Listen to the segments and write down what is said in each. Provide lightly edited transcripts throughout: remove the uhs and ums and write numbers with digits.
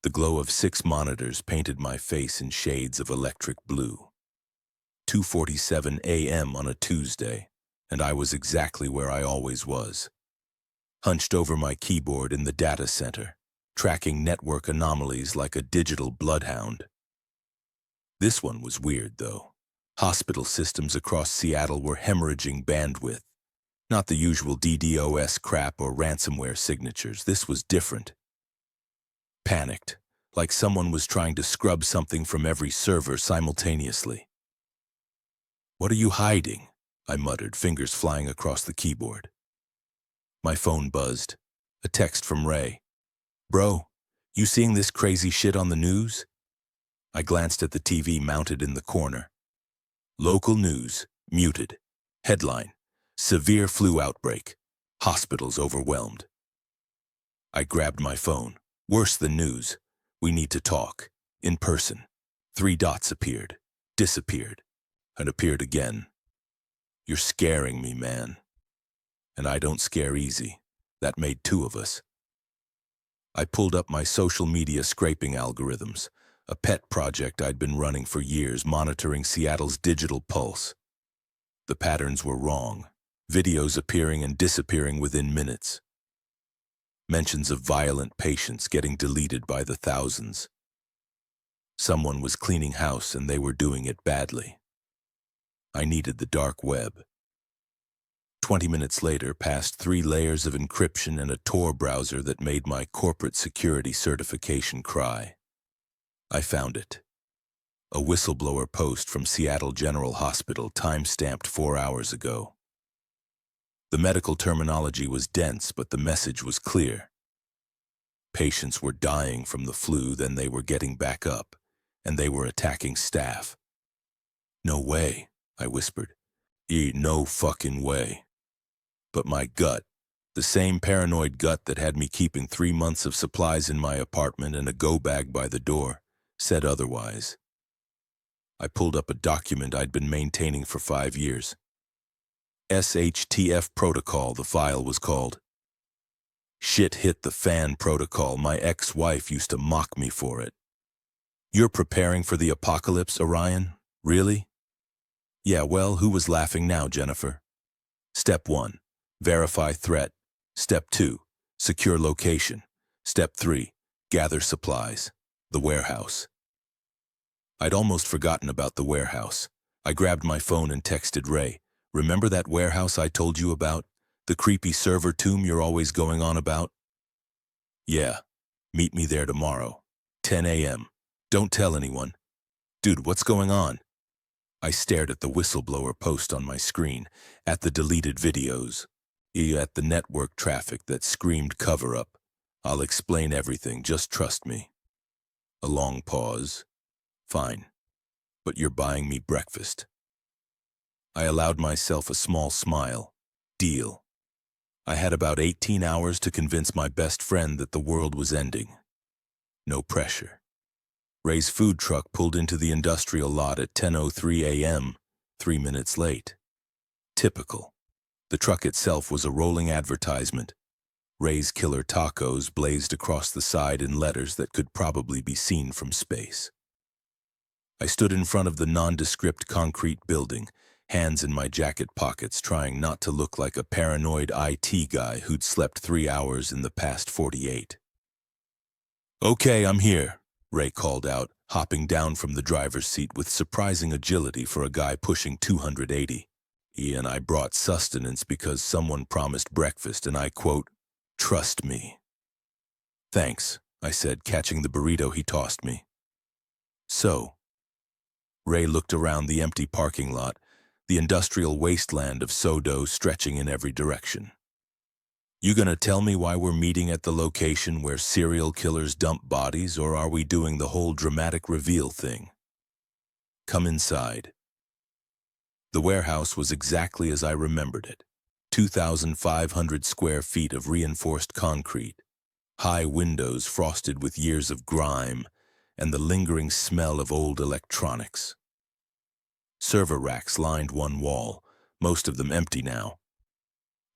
The glow of 6 monitors painted my face in shades of electric blue. 2:47 a.m. on a Tuesday, and I was exactly where I always was. Hunched over my keyboard in the data center, tracking network anomalies like a digital bloodhound. This one was weird, though. Hospital systems across Seattle were hemorrhaging bandwidth. Not the usual DDoS crap or ransomware signatures. This was different. Panicked, like someone was trying to scrub something from every server simultaneously. "What are you hiding?" I muttered, fingers flying across the keyboard. My phone buzzed. A text from Ray. "Bro, you seeing this crazy shit on the news?" I glanced at the TV mounted in the corner. Local news, muted. Headline, severe flu outbreak. Hospitals overwhelmed. I grabbed my phone. Worse than news. We need to talk. In person. 3 dots appeared. Disappeared. And appeared again. "You're scaring me, man." And I don't scare easy. That made 2 of us. I pulled up my social media scraping algorithms, a pet project I'd been running for years, monitoring Seattle's digital pulse. The patterns were wrong. Videos appearing and disappearing within minutes. Mentions of violent patients getting deleted by the thousands. Someone was cleaning house and they were doing it badly. I needed the dark web. 20 minutes later, past 3 layers of encryption and a Tor browser that made my corporate security certification cry. I found it. A whistleblower post from Seattle General Hospital, time-stamped 4 hours ago. The medical terminology was dense, but the message was clear. Patients were dying from the flu, then they were getting back up, and they were attacking staff. "No way," I whispered. No fucking way." But my gut, the same paranoid gut that had me keeping 3 months of supplies in my apartment and a go bag by the door, said otherwise. I pulled up a document I'd been maintaining for 5 years. SHTF protocol, the file was called. Shit hit the fan protocol. My ex-wife used to mock me for it. "You're preparing for the apocalypse, Orion? Really?" "Yeah, well, who was laughing now, Jennifer?" Step 1. Verify threat. Step 2. Secure location. Step 3. Gather supplies. The warehouse. I'd almost forgotten about the warehouse. I grabbed my phone and texted Ray. "Remember that warehouse I told you about? The creepy server tomb you're always going on about?" "Yeah. Meet me there tomorrow. 10 a.m. Don't tell anyone." "Dude, what's going on?" I stared at the whistleblower post on my screen, at the deleted videos, at the network traffic that screamed cover-up. "I'll explain everything, just trust me." A long pause. "Fine. But you're buying me breakfast." I allowed myself a small smile. Deal. I had about 18 hours to convince my best friend that the world was ending. No pressure. Ray's food truck pulled into the industrial lot at 10:03 a.m., 3 minutes late. Typical. The truck itself was a rolling advertisement. Ray's Killer Tacos blazed across the side in letters that could probably be seen from space. I stood in front of the nondescript concrete building, hands in my jacket pockets, trying not to look like a paranoid IT guy who'd slept 3 hours in the past 48. "Okay, I'm here," Ray called out, hopping down from the driver's seat with surprising agility for a guy pushing 280. And I brought sustenance because someone promised breakfast, and I quote, "Trust me." "Thanks," I said, catching the burrito he tossed me. "So?" Ray looked around the empty parking lot, the industrial wasteland of Sodo stretching in every direction. "You gonna tell me why we're meeting at the location where serial killers dump bodies, or are we doing the whole dramatic reveal thing?" "Come inside." The warehouse was exactly as I remembered it. 2,500 square feet of reinforced concrete, high windows frosted with years of grime, and the lingering smell of old electronics. Server racks lined one wall, most of them empty now.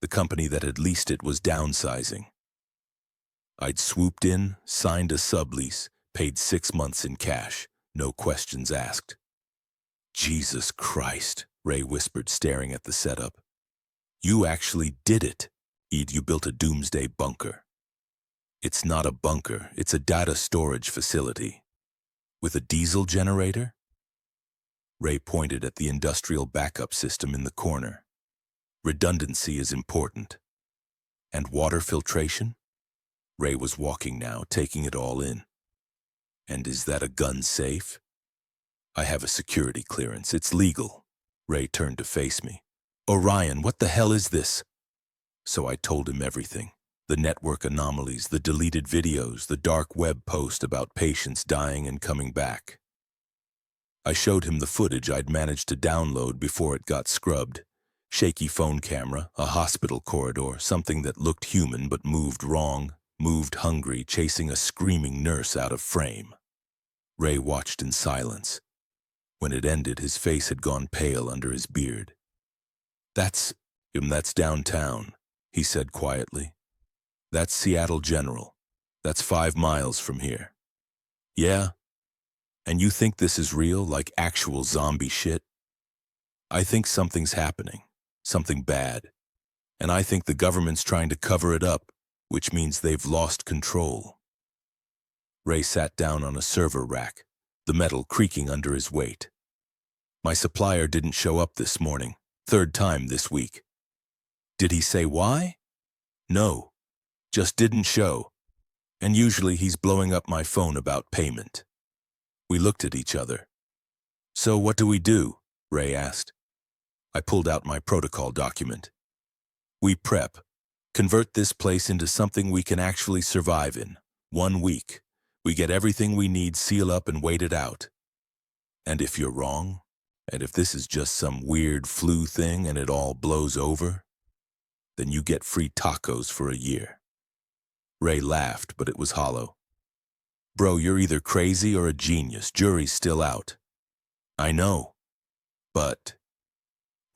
The company that had leased it was downsizing. I'd swooped in, signed a sublease, Paid 6 months in cash, no questions asked. Jesus Christ, Ray whispered, staring at the setup. You actually did it. You built a doomsday bunker. It's not a bunker, it's a data storage facility. With a diesel generator? Ray pointed at the industrial backup system in the corner. Redundancy is important. And water filtration? Ray was walking now, taking it all in. And is that a gun safe? I have a security clearance. It's legal. Ray turned to face me. Orion, what the hell is this? So I told him everything. The network anomalies, the deleted videos, the dark web post about patients dying and coming back. I showed him the footage I'd managed to download before it got scrubbed. Shaky phone camera, a hospital corridor, something that looked human but moved wrong, moved hungry, chasing a screaming nurse out of frame. Ray watched in silence. When it ended, his face had gone pale under his beard. That's downtown, he said quietly. That's Seattle General. That's 5 miles from here. Yeah? And you think this is real, like actual zombie shit? I think something's happening, something bad. And I think the government's trying to cover it up, which means they've lost control. Ray sat down on a server rack, the metal creaking under his weight. My supplier didn't show up this morning, 3rd time this week. Did he say why? No, just didn't show. And usually he's blowing up my phone about payment. We looked at each other. So what do we do? Ray asked. I pulled out my protocol document. We prep. Convert this place into something we can actually survive in. 1 week. We get everything we need, seal up, and wait it out. And if you're wrong, and if this is just some weird flu thing and it all blows over, then you get free tacos for a year. Ray laughed, but it was hollow. Bro, you're either crazy or a genius. Jury's still out. I know. But...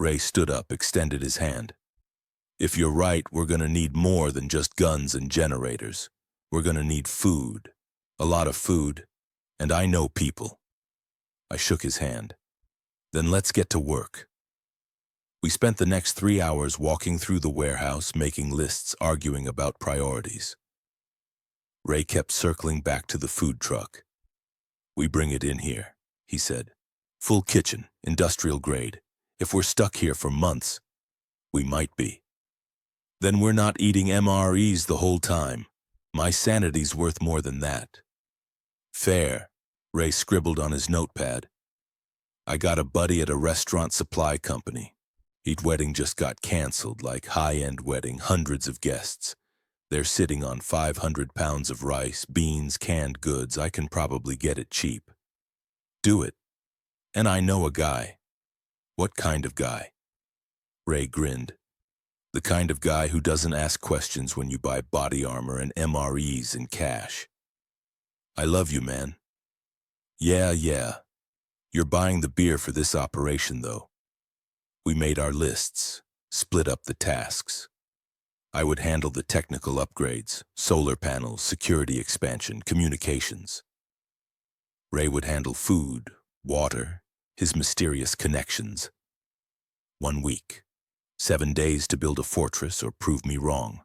Ray stood up, extended his hand. If you're right, we're gonna need more than just guns and generators. We're gonna need food. A lot of food. And I know people. I shook his hand. Then let's get to work. We spent the next 3 hours walking through the warehouse, making lists, arguing about priorities. Ray kept circling back to the food truck. We bring it in here, he said. Full kitchen, industrial grade. If we're stuck here for months, we might be. Then we're not eating MREs the whole time. My sanity's worth more than that. Fair, Ray scribbled on his notepad. I got a buddy at a restaurant supply company. His wedding just got canceled, like high-end wedding, hundreds of guests. They're sitting on 500 pounds of rice, beans, canned goods. I can probably get it cheap. Do it. And I know a guy. What kind of guy? Ray grinned. The kind of guy who doesn't ask questions when you buy body armor and MREs in cash. I love you, man. Yeah. You're buying the beer for this operation, though. We made our lists, split up the tasks. I would handle the technical upgrades, solar panels, security expansion, communications. Ray would handle food, water, his mysterious connections. 1 week, 7 days to build a fortress or prove me wrong.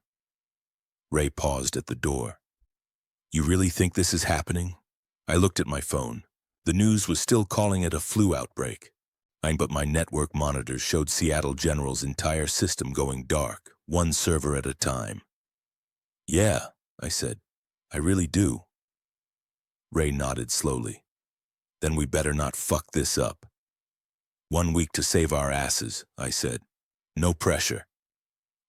Ray paused at the door. You really think this is happening? I looked at my phone. The news was still calling it a flu outbreak. But my network monitors showed Seattle General's entire system going dark, 1 server at a time. Yeah, I said. I really do. Ray nodded slowly. Then we better not fuck this up. 1 week to save our asses, I said. No pressure.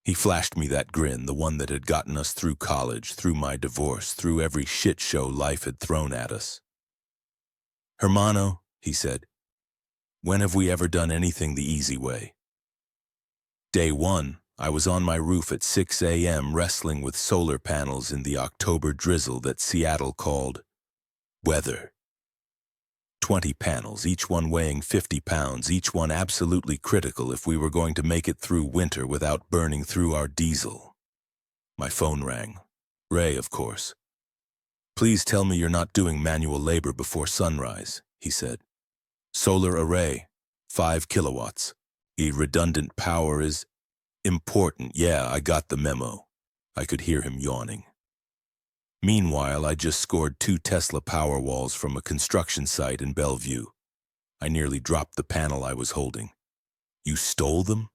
He flashed me that grin, the one that had gotten us through college, through my divorce, through every shit show life had thrown at us. Hermano, he said, when have we ever done anything the easy way? Day 1, I was on my roof at 6 a.m. wrestling with solar panels in the October drizzle that Seattle called weather. 20 panels, each one weighing 50 pounds, each one absolutely critical if we were going to make it through winter without burning through our diesel. My phone rang. Ray, of course. Please tell me you're not doing manual labor before sunrise, he said. Solar array, 5 kilowatts. Redundant power is important. Yeah, I got the memo. I could hear him yawning. Meanwhile, I just scored 2 Tesla Powerwalls from a construction site in Bellevue. I nearly dropped the panel I was holding. You stole them?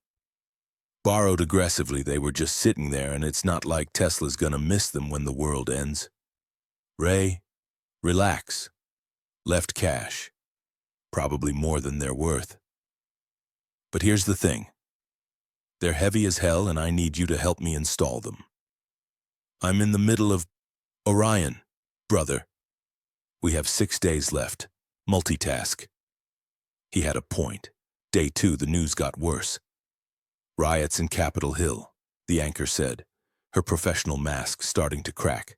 Borrowed aggressively, they were just sitting there, and it's not like Tesla's gonna miss them when the world ends. Ray, relax. Left cash. Probably more than they're worth. But here's the thing. They're heavy as hell, and I need you to help me install them. I'm in the middle of Orion, brother. We have 6 days left. Multitask. He had a point. Day 2, the news got worse. Riots in Capitol Hill, the anchor said, her professional mask starting to crack.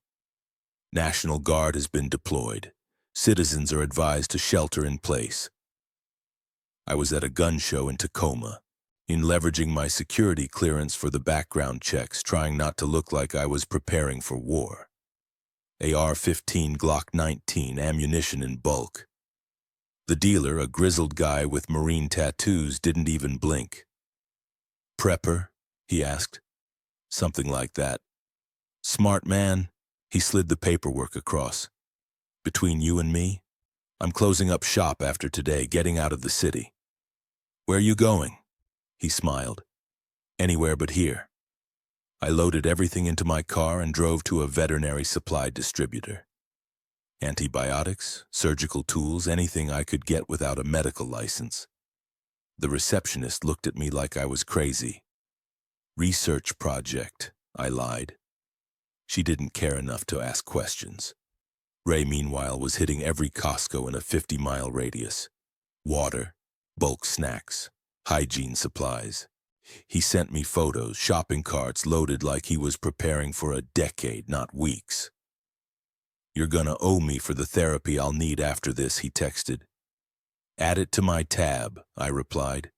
National Guard has been deployed. Citizens are advised to shelter in place. I was at a gun show in Tacoma, in leveraging my security clearance for the background checks, trying not to look like I was preparing for war. AR-15 Glock 19 ammunition in bulk. The dealer, a grizzled guy with marine tattoos, didn't even blink. Prepper? He asked. Something like that. Smart man? He slid the paperwork across. Between you and me, I'm closing up shop after today, getting out of the city. Where are you going? He smiled. Anywhere but here. I loaded everything into my car and drove to a veterinary supply distributor. Antibiotics, surgical tools, anything I could get without a medical license. The receptionist looked at me like I was crazy. Research project, I lied. She didn't care enough to ask questions. Ray, meanwhile, was hitting every Costco in a 50-mile radius. Water, bulk snacks, hygiene supplies. He sent me photos, shopping carts loaded like he was preparing for a decade, not weeks. You're gonna owe me for the therapy I'll need after this, he texted. Add it to my tab, I replied.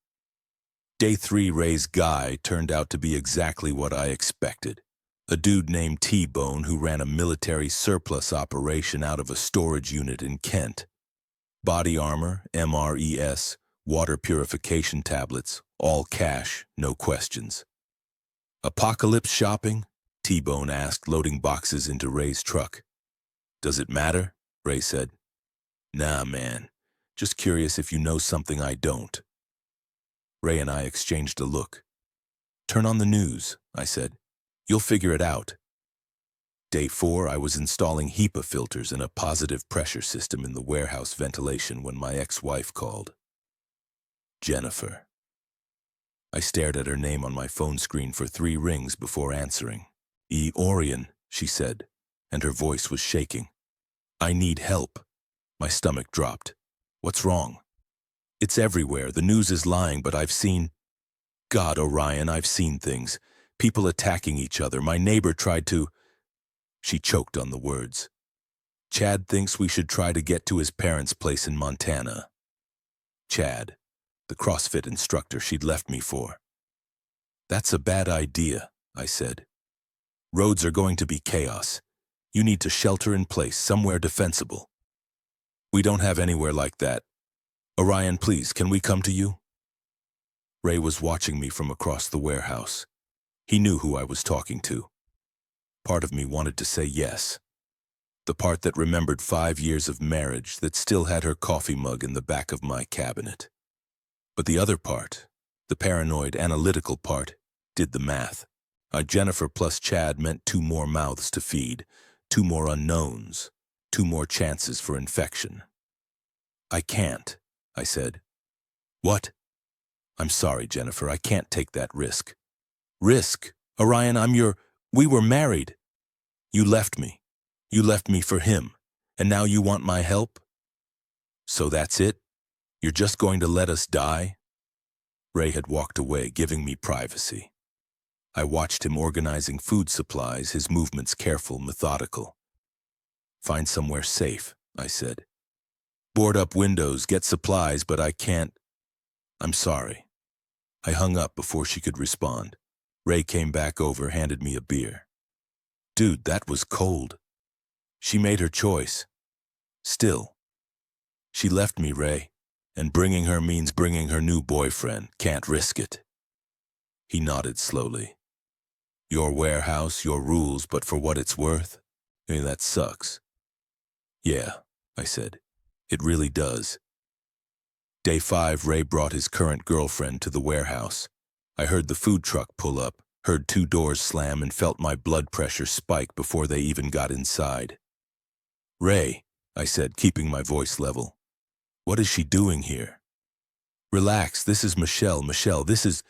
Day 3, Ray's guy turned out to be exactly what I expected. A dude named T-Bone who ran a military surplus operation out of a storage unit in Kent. Body armor, MRES, water purification tablets, all cash, no questions. Apocalypse shopping? T-Bone asked, loading boxes into Ray's truck. Does it matter? Ray said. Nah, man. Just curious if you know something I don't. Ray and I exchanged a look. Turn on the news, I said. You'll figure it out. Day 4, I was installing HEPA filters and a positive pressure system in the warehouse ventilation when my ex-wife called. Jennifer. I stared at her name on my phone screen for 3 rings before answering. Orion, she said, and her voice was shaking. I need help. My stomach dropped. What's wrong? It's everywhere. The news is lying, but I've seen... God, Orion, I've seen things. People attacking each other. My neighbor tried to... She choked on the words. Chad thinks we should try to get to his parents' place in Montana. Chad, the CrossFit instructor she'd left me for. That's a bad idea, I said. Roads are going to be chaos. You need to shelter in place, somewhere defensible. We don't have anywhere like that. Orion, please, can we come to you? Ray was watching me from across the warehouse. He knew who I was talking to. Part of me wanted to say yes. The part that remembered 5 years of marriage, that still had her coffee mug in the back of my cabinet. But the other part, the paranoid, analytical part, did the math. Jennifer plus Chad meant 2 more mouths to feed, 2 more unknowns, 2 more chances for infection. I can't, I said. What? I'm sorry, Jennifer, I can't take that risk. Risk? Orion, we were married. You left me. You left me for him, and now you want my help? So that's it? You're just going to let us die? Ray had walked away, giving me privacy. I watched him organizing food supplies, his movements careful, methodical. Find somewhere safe, I said. Board up windows, get supplies, but I can't. I'm sorry. I hung up before she could respond. Ray came back over, handed me a beer. Dude, that was cold. She made her choice. Still, she left me, Ray, and bringing her means bringing her new boyfriend. Can't risk it. He nodded slowly. Your warehouse, your rules, but for what it's worth? That sucks. Yeah, I said. It really does. Day 5, Ray brought his current girlfriend to the warehouse. I heard the food truck pull up, heard 2 doors slam, and felt my blood pressure spike before they even got inside. Ray, I said, keeping my voice level. What is she doing here? Relax, this is Michelle. Michelle, this is...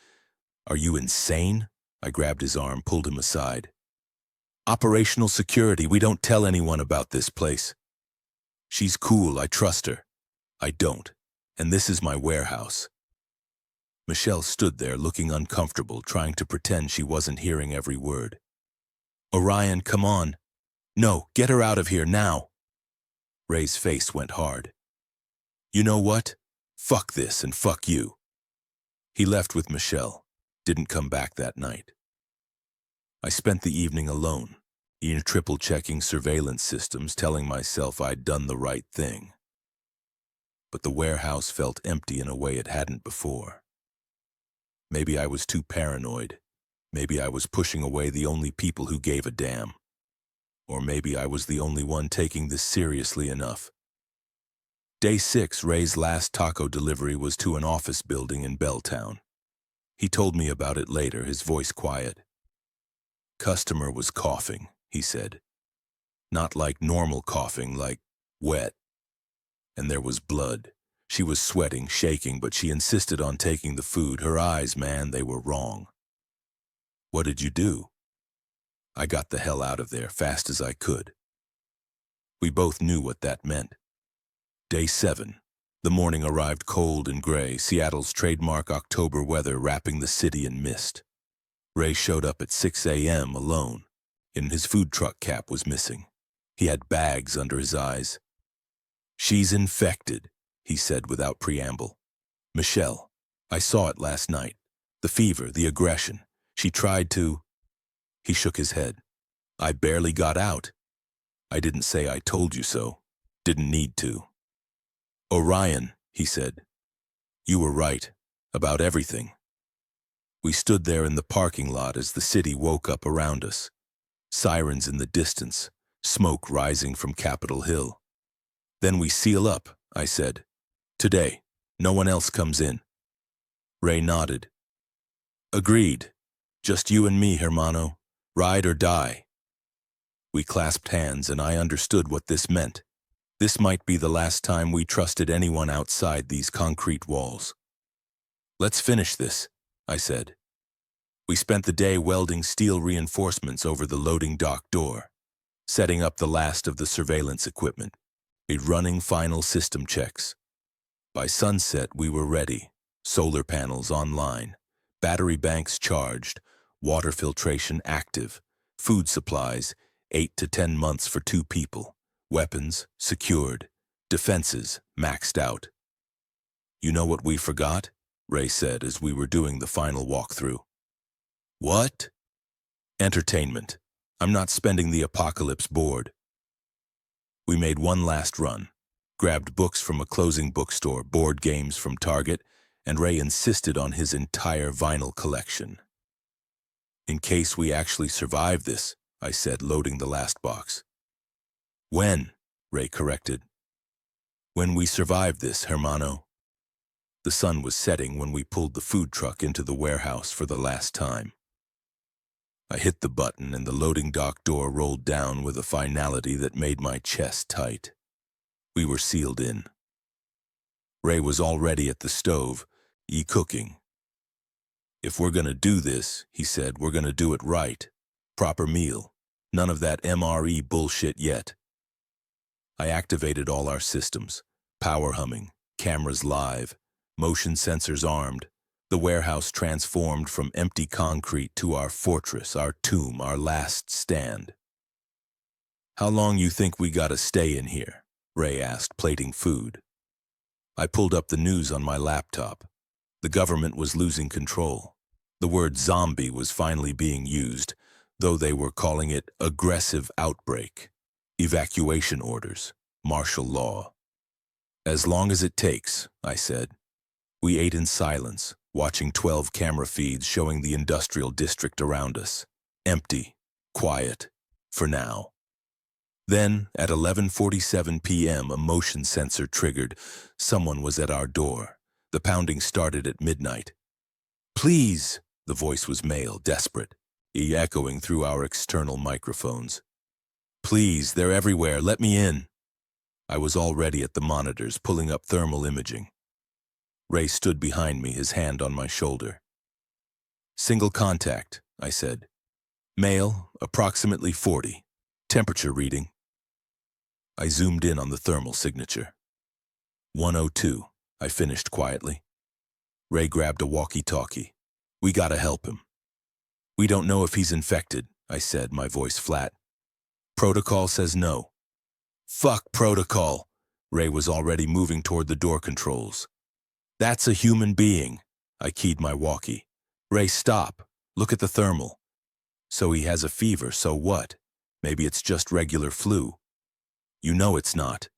Are you insane? I grabbed his arm, pulled him aside. Operational security, we don't tell anyone about this place. She's cool, I trust her. I don't, and this is my warehouse. Michelle stood there looking uncomfortable, trying to pretend she wasn't hearing every word. Orion, come on. No, get her out of here now. Ray's face went hard. You know what? Fuck this and fuck you. He left with Michelle, didn't come back that night. I spent the evening alone, triple-checking surveillance systems, telling myself I'd done the right thing. But the warehouse felt empty in a way it hadn't before. Maybe I was too paranoid. Maybe I was pushing away the only people who gave a damn. Or maybe I was the only one taking this seriously enough. Day 6, Ray's last taco delivery was to an office building in Belltown. He told me about it later, his voice quiet. Customer was coughing, he said. Not like normal coughing, like wet. And there was blood. She was sweating, shaking, but she insisted on taking the food. Her eyes, man, they were wrong. What did you do? I got the hell out of there, fast as I could. We both knew what that meant. Day 7. The morning arrived cold and gray, Seattle's trademark October weather wrapping the city in mist. Ray showed up at 6 a.m. alone, and his food truck cap was missing. He had bags under his eyes. She's infected, he said without preamble. Michelle, I saw it last night. The fever, the aggression. She tried to... He shook his head. I barely got out. I didn't say I told you so. Didn't need to. Orion, he said. You were right. About everything. We stood there in the parking lot as the city woke up around us. Sirens in the distance, smoke rising from Capitol Hill. Then we seal up, I said. Today, no one else comes in. Ray nodded. Agreed. Just you and me, hermano. Ride or die. We clasped hands, and I understood what this meant. This might be the last time we trusted anyone outside these concrete walls. Let's finish this, I said. We spent the day welding steel reinforcements over the loading dock door, setting up the last of the surveillance equipment, running final system checks. By sunset, we were ready. Solar panels online, battery banks charged, water filtration active, food supplies 8 to 10 months for 2 people, weapons secured, defenses maxed out. You know what we forgot? Ray said as we were doing the final walkthrough. What? Entertainment. I'm not spending the apocalypse bored. We made one last run, grabbed books from a closing bookstore, board games from Target, and Ray insisted on his entire vinyl collection. In case we actually survive this, I said, loading the last box. When? Ray corrected. When we survive this, hermano. The sun was setting when we pulled the food truck into the warehouse for the last time. I hit the button and the loading dock door rolled down with a finality that made my chest tight. We were sealed in. Ray was already at the stove, cooking. If we're gonna do this, he said, we're gonna do it right. Proper meal. None of that MRE bullshit yet. I activated all our systems. Power humming, cameras live, motion sensors armed. The warehouse transformed from empty concrete to our fortress, our tomb, our last stand. How long you think we gotta stay in here? Ray asked, plating food. I pulled up the news on my laptop. The government was losing control. The word zombie was finally being used, though they were calling it aggressive outbreak. Evacuation orders. Martial law. As long as it takes, I said. We ate in silence, watching 12 camera feeds showing the industrial district around us. Empty. Quiet. For now. Then, at 11:47 p.m., a motion sensor triggered. Someone was at our door. The pounding started at midnight. Please, the voice was male, desperate, echoing through our external microphones. Please, they're everywhere, let me in. I was already at the monitors, pulling up thermal imaging. Ray stood behind me, his hand on my shoulder. Single contact, I said. Male, approximately 40. Temperature reading. I zoomed in on the thermal signature. 102, I finished quietly. Ray grabbed a walkie-talkie. We gotta help him. We don't know if he's infected, I said, my voice flat. Protocol says no. Fuck protocol. Ray was already moving toward the door controls. That's a human being. I keyed my walkie. Ray, stop. Look at the thermal. So he has a fever, so what? Maybe it's just regular flu. You know it's not.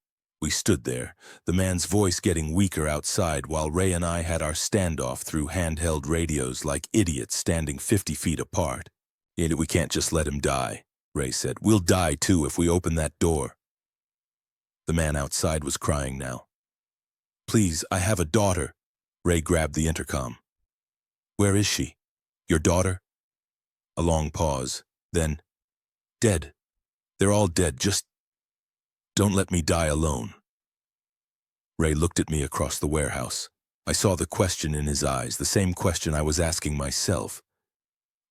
We stood there, the man's voice getting weaker outside while Ray and I had our standoff through handheld radios like idiots standing 50 feet apart. We can't just let him die, Ray said. We'll die too if we open that door. The man outside was crying now. Please, I have a daughter. Ray grabbed the intercom. Where is she? Your daughter? A long pause, then, dead. They're all dead, just don't let me die alone. Ray looked at me across the warehouse. I saw the question in his eyes, the same question I was asking myself.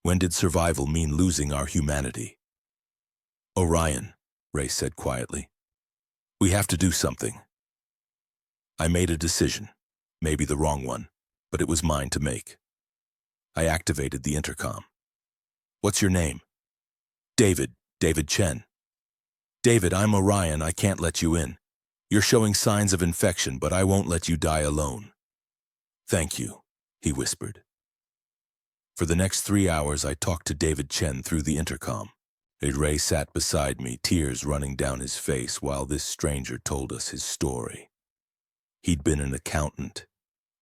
When did survival mean losing our humanity? Orion, Ray said quietly. We have to do something. I made a decision, maybe the wrong one, but it was mine to make. I activated the intercom. What's your name? David Chen. David, I'm Orion, I can't let you in. You're showing signs of infection, but I won't let you die alone. Thank you, he whispered. For the next 3 hours, I talked to David Chen through the intercom. Ray sat beside me, tears running down his face while this stranger told us his story. He'd been an accountant.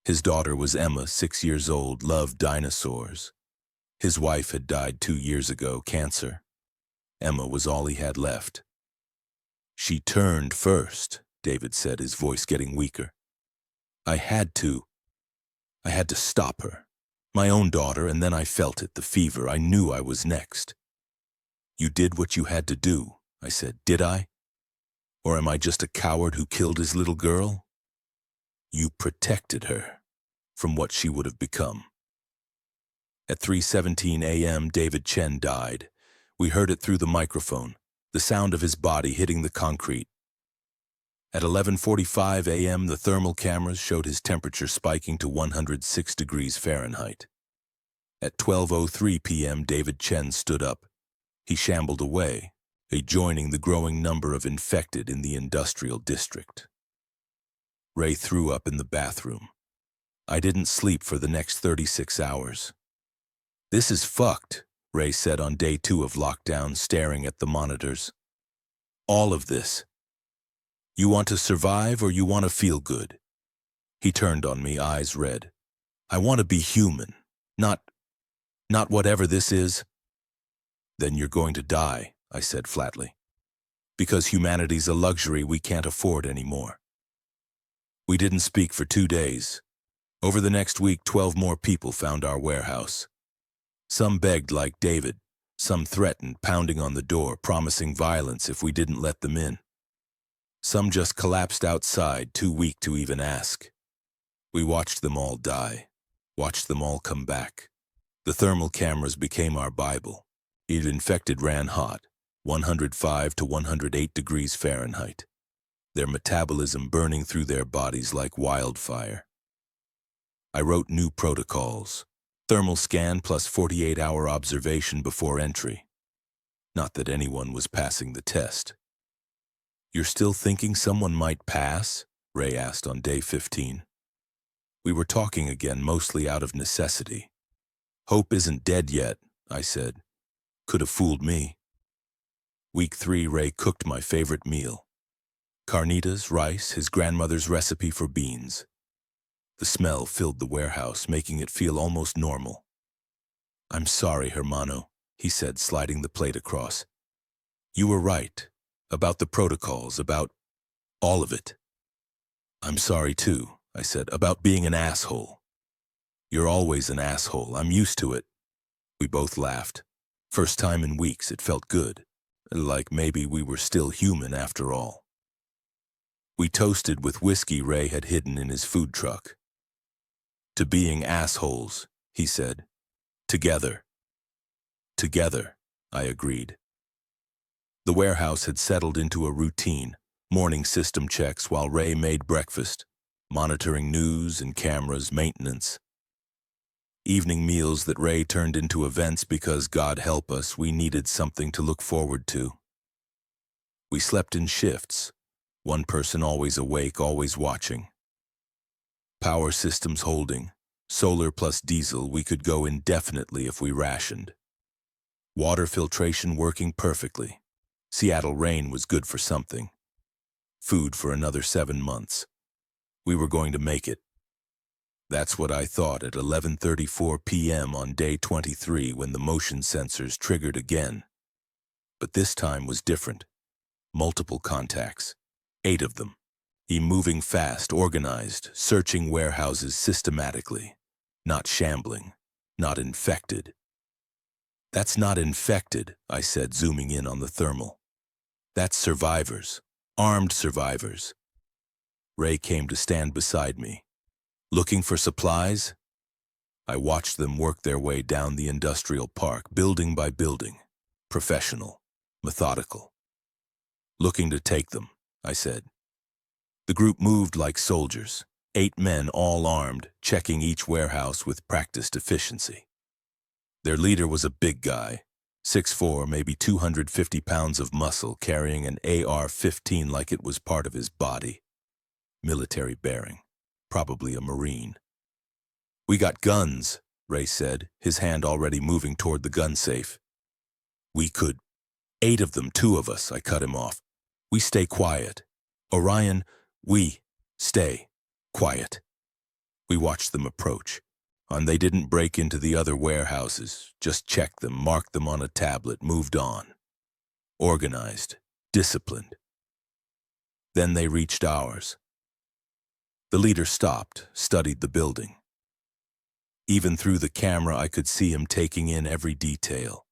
His daughter was Emma, 6 years old, loved dinosaurs. His wife had died 2 years ago, cancer. Emma was all he had left. She turned first, David said, his voice getting weaker. I had to stop her. My own daughter, and then I felt it, the fever. I knew I was next. You did what you had to do, I said. Did I? Or am I just a coward who killed his little girl? You protected her from what she would have become. At 3:17 a.m., David Chen died. We heard it through the microphone, the sound of his body hitting the concrete. At 11:45 a.m., the thermal cameras showed his temperature spiking to 106 degrees Fahrenheit. At 12:03 p.m., David Chen stood up. He shambled away, joining the growing number of infected in the industrial district. Ray threw up in the bathroom. I didn't sleep for the next 36 hours. This is fucked, Ray said on day 2 of lockdown, staring at the monitors. All of this. You want to survive or you want to feel good? He turned on me, eyes red. I want to be human, not whatever this is. Then you're going to die, I said flatly. Because humanity's a luxury we can't afford anymore. We didn't speak for 2 days. Over the next week, 12 more people found our warehouse. Some begged like David. Some threatened, pounding on the door, promising violence if we didn't let them in. Some just collapsed outside, too weak to even ask. We watched them all die, watched them all come back. The thermal cameras became our Bible. Each infected ran hot, 105 to 108 degrees Fahrenheit. Their metabolism burning through their bodies like wildfire. I wrote new protocols. Thermal scan plus 48-hour observation before entry. Not that anyone was passing the test. You're still thinking someone might pass? Ray asked on day 15. We were talking again, mostly out of necessity. Hope isn't dead yet, I said. Could have fooled me. Week 3, Ray cooked my favorite meal. Carnitas, rice, his grandmother's recipe for beans. The smell filled the warehouse, making it feel almost normal. "I'm sorry, hermano," he said, sliding the plate across. "You were right. About the protocols, about all of it." "I'm sorry too," I said, "about being an asshole." "You're always an asshole. I'm used to it." We both laughed. First time in weeks, it felt good. Like maybe we were still human after all. We toasted with whiskey Ray had hidden in his food truck. "To being assholes," he said. "Together." "Together," I agreed. The warehouse had settled into a routine, morning system checks while Ray made breakfast, monitoring news and cameras, maintenance. Evening meals that Ray turned into events because, God help us, we needed something to look forward to. We slept in shifts, one person always awake, always watching. Power systems holding, solar plus diesel, we could go indefinitely if we rationed. Water filtration working perfectly. Seattle rain was good for something. Food for another 7 months. We were going to make it. That's what I thought at 11:34 p.m. on day 23 when the motion sensors triggered again. But this time was different. Multiple contacts. 8 of them. Moving fast, organized, searching warehouses systematically. Not shambling. Not infected. "That's not infected," I said, zooming in on the thermal. "That's survivors. Armed survivors." Ray came to stand beside me. "Looking for supplies?" I watched them work their way down the industrial park, building by building. Professional. Methodical. "Looking to take them," I said. The group moved like soldiers. 8 men, all armed, checking each warehouse with practiced efficiency. Their leader was a big guy, 6'4", maybe 250 pounds of muscle, carrying an AR-15 like it was part of his body. Military bearing. Probably a Marine. "We got guns," Ray said, his hand already moving toward the gun safe. "We could. 8 of them, 2 of us," I cut him off. "We stay quiet. Orion, we stay quiet." We watched them approach. And they didn't break into the other warehouses, just checked them, marked them on a tablet, moved on. Organized, disciplined. Then they reached ours. The leader stopped, studied the building. Even through the camera, I could see him taking in every detail.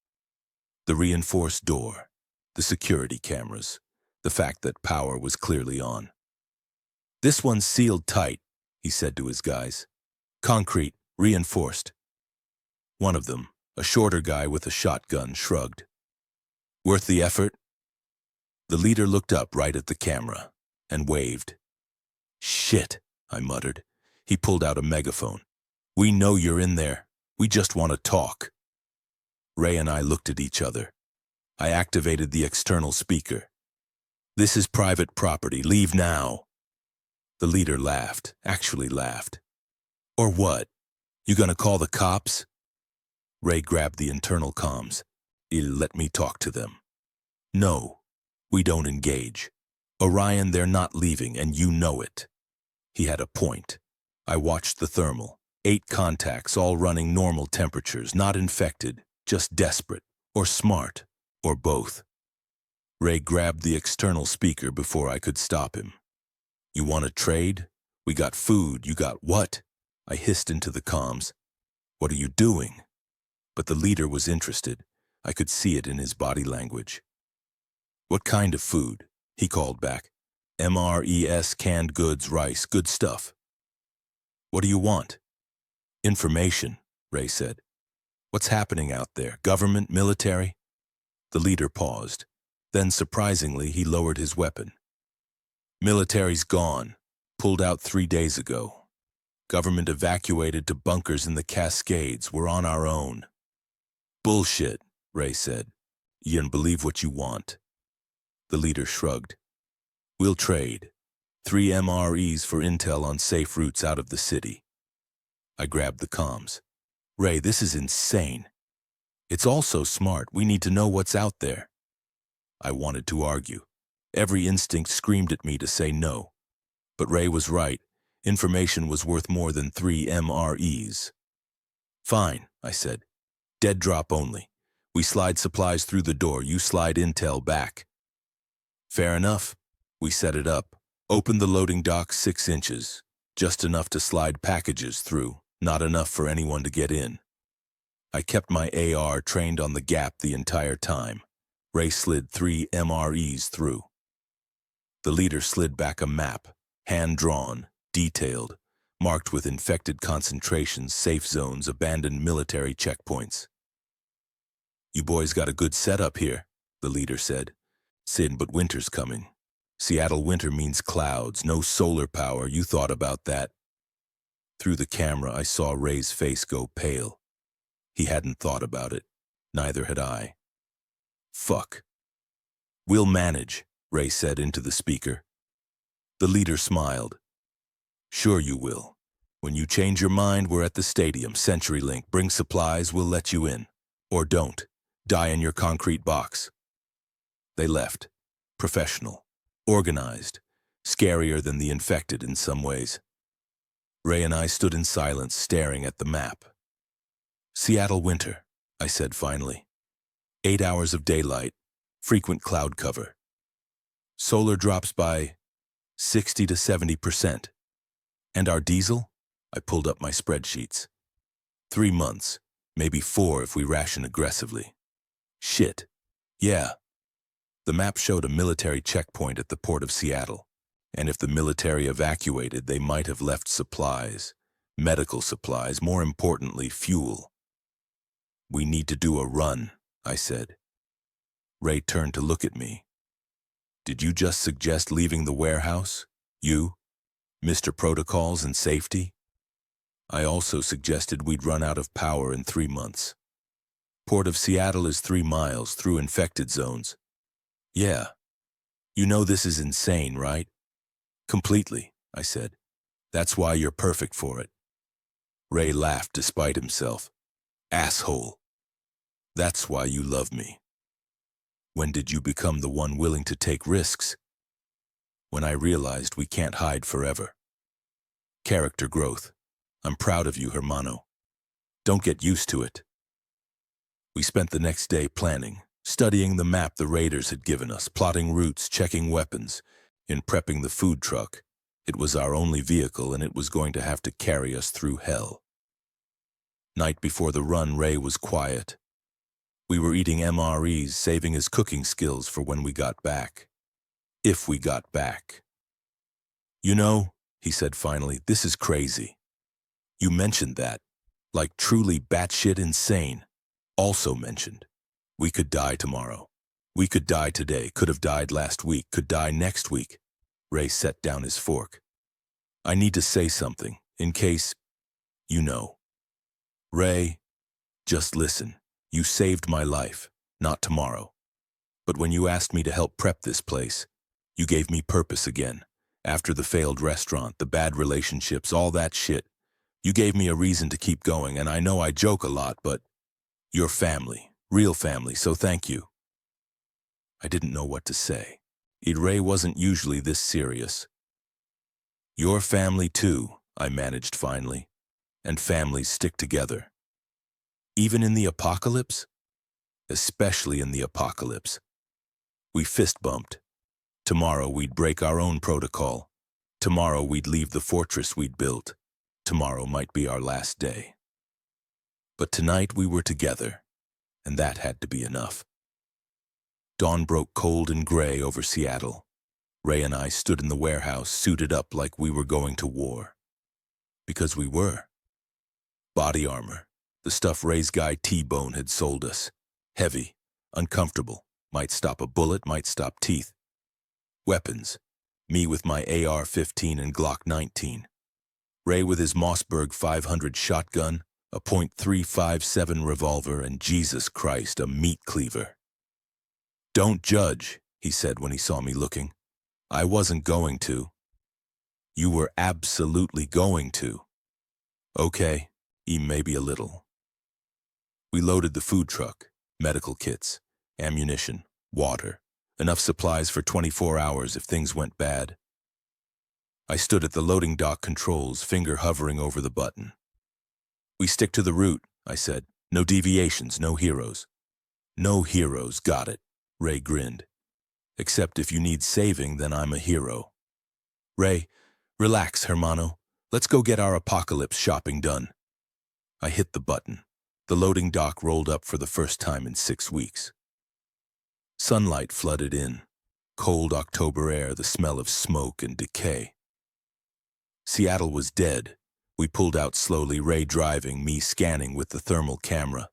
The reinforced door, the security cameras, the fact that power was clearly on. "This one's sealed tight," he said to his guys. "Concrete, reinforced." One of them, a shorter guy with a shotgun, shrugged. "Worth the effort?" The leader looked up right at the camera and waved. "Shit," I muttered. He pulled out a megaphone. "We know you're in there. We just want to talk." Ray and I looked at each other. I activated the external speaker. "This is private property. Leave now." The leader laughed, actually laughed. "Or what? You gonna call the cops?" Ray grabbed the internal comms. "Let me talk to them." "No, we don't engage. Orion, they're not leaving, and you know it." He had a point. I watched the thermal. 8 contacts, all running normal temperatures, not infected, just desperate, or smart, or both. Ray grabbed the external speaker before I could stop him. "You want to trade? We got food, you got what?" I hissed into the comms. "What are you doing?" But the leader was interested. I could see it in his body language. "What kind of food?" he called back. "MRES, canned goods, rice, good stuff." "What do you want?" "Information," Ray said. "What's happening out there? Government, military?" The leader paused. Then, surprisingly, he lowered his weapon. "Military's gone. Pulled out 3 days ago. Government evacuated to bunkers in the Cascades. We're on our own." "Bullshit," Ray said. "You can believe what you want." The leader shrugged. "We'll trade. 3 MREs for intel on safe routes out of the city." I grabbed the comms. "Ray, this is insane." "It's also smart. We need to know what's out there." I wanted to argue. Every instinct screamed at me to say no. But Ray was right. Information was worth more than 3 MREs. Fine, I said. Dead drop only. We slide supplies through the door, you slide intel back. Fair enough. We set it up. Opened the loading dock 6 inches. Just enough to slide packages through, not enough for anyone to get in. I kept my AR trained on the gap the entire time. Ray slid 3 MREs through. The leader slid back a map, hand-drawn, detailed, marked with infected concentrations, safe zones, abandoned military checkpoints. You boys got a good setup here, the leader said. Sid, but winter's coming. Seattle winter means clouds, no solar power. You thought about that. Through the camera, I saw Ray's face go pale. He hadn't thought about it. Neither had I. Fuck. We'll manage, Ray said into the speaker. The leader smiled. Sure you will. When you change your mind, we're at the stadium, CenturyLink. Bring supplies, we'll let you in. Or don't. Die in your concrete box. They left. Professional. Organized. Scarier than the infected in some ways. Ray and I stood in silence, staring at the map. Seattle winter, I said finally. 8 hours of daylight, frequent cloud cover. Solar drops by 60 to 70%. And our diesel? I pulled up my spreadsheets. 3 months, maybe 4 if we ration aggressively. Shit. Yeah. The map showed a military checkpoint at the port of Seattle, and if the military evacuated, they might have left supplies, medical supplies, more importantly, fuel. We need to do a run, I said. Ray turned to look at me. Did you just suggest leaving the warehouse? You? Mr. Protocols and Safety? I also suggested we'd run out of power in 3 months. Port of Seattle is 3 miles through infected zones. Yeah. You know this is insane, right? Completely, I said. That's why you're perfect for it. Ray laughed despite himself. Asshole. That's why you love me. When did you become the one willing to take risks? When I realized we can't hide forever. Character growth. I'm proud of you, hermano. Don't get used to it. We spent the next day planning, studying the map the raiders had given us, plotting routes, checking weapons, in prepping the food truck. It was our only vehicle and it was going to have to carry us through hell. Night before the run, Ray was quiet. We were eating MREs, saving his cooking skills for when we got back. If we got back. You know, he said finally, this is crazy. You mentioned that, like truly batshit insane. Also mentioned, we could die tomorrow. We could die today, could have died last week, could die next week. Ray set down his fork. I need to say something, in case, you know. Ray, just listen. You saved my life, not tomorrow. But when you asked me to help prep this place, you gave me purpose again. After the failed restaurant, the bad relationships, all that shit. You gave me a reason to keep going, and I know I joke a lot, but you're family, real family, so thank you. I didn't know what to say. Ray wasn't usually this serious. Your family too, I managed finally, and families stick together. Even in the apocalypse? Especially in the apocalypse. We fist bumped. Tomorrow we'd break our own protocol. Tomorrow we'd leave the fortress we'd built. Tomorrow might be our last day. But tonight we were together, and that had to be enough. Dawn broke cold and gray over Seattle. Ray and I stood in the warehouse, suited up like we were going to war. Because we were. Body armor, the stuff Ray's guy T-Bone had sold us. Heavy, uncomfortable, might stop a bullet, might stop teeth. Weapons, me with my AR-15 and Glock 19. Ray with his Mossberg 500 shotgun, a .357 revolver, and Jesus Christ, a meat cleaver. Don't judge, he said when he saw me looking. I wasn't going to. You were absolutely going to. Okay, maybe a little. We loaded the food truck, medical kits, ammunition, water, Enough supplies for 24 hours if things went bad. I stood at the loading dock controls, finger hovering over the button. We stick to the route, I said. No deviations, no heroes. No heroes, got it, Ray grinned. Except if you need saving, then I'm a hero. Ray, relax, hermano. Let's go get our apocalypse shopping done. I hit the button. The loading dock rolled up for the first time in 6 weeks. Sunlight flooded in. Cold October air, the smell of smoke and decay. Seattle was dead. We pulled out slowly, Ray driving, me scanning with the thermal camera.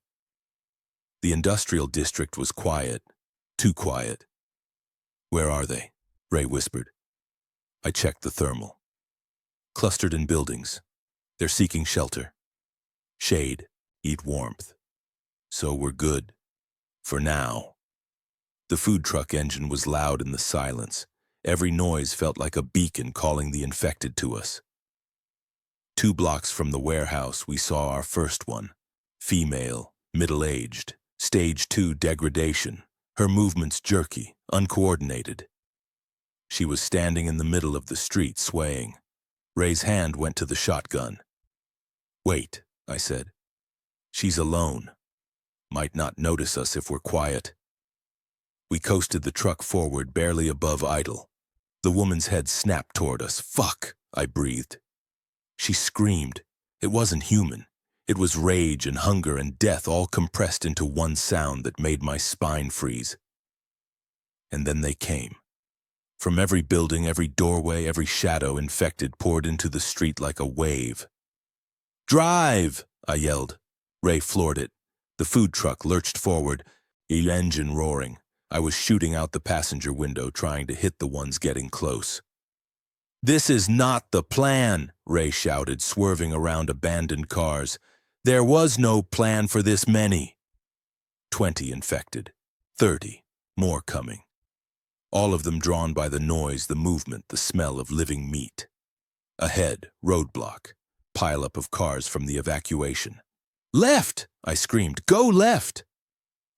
The industrial district was quiet. Too quiet. Where are they? Ray whispered. I checked the thermal. Clustered in buildings. They're seeking shelter. Shade. Eat warmth. So we're good. For now. The food truck engine was loud in the silence. Every noise felt like a beacon calling the infected to us. 2 blocks from the warehouse, we saw our first one. Female, middle-aged, stage 2 degradation. Her movements jerky, uncoordinated. She was standing in the middle of the street, swaying. Ray's hand went to the shotgun. Wait, I said. She's alone. Might not notice us if we're quiet. We coasted the truck forward, barely above idle. The woman's head snapped toward us. Fuck, I breathed. She screamed. It wasn't human. It was rage and hunger and death all compressed into one sound that made my spine freeze. And then they came. From every building, every doorway, every shadow infected poured into the street like a wave. Drive! I yelled. Ray floored it. The food truck lurched forward, the engine roaring. I was shooting out the passenger window, trying to hit the ones getting close. This is not the plan, Ray shouted, swerving around abandoned cars. There was no plan for this many. 20 infected. 30. More coming. All of them drawn by the noise, the movement, the smell of living meat. Ahead, roadblock. Pileup of cars from the evacuation. Left! I screamed. Go left!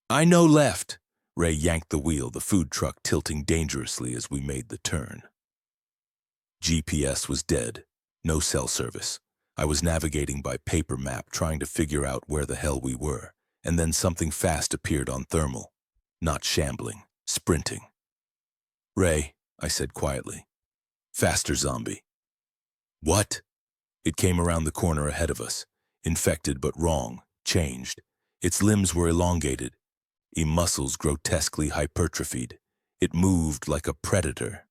I know left. Ray yanked the wheel, the food truck tilting dangerously as we made the turn. GPS was dead. No cell service. I was navigating by paper map, trying to figure out where the hell we were, and then something fast appeared on thermal. Not shambling, sprinting. Ray, I said quietly. Faster, zombie. What? It came around the corner ahead of us. Infected but wrong, changed. Its limbs were elongated. Its muscles grotesquely hypertrophied. It moved like a predator.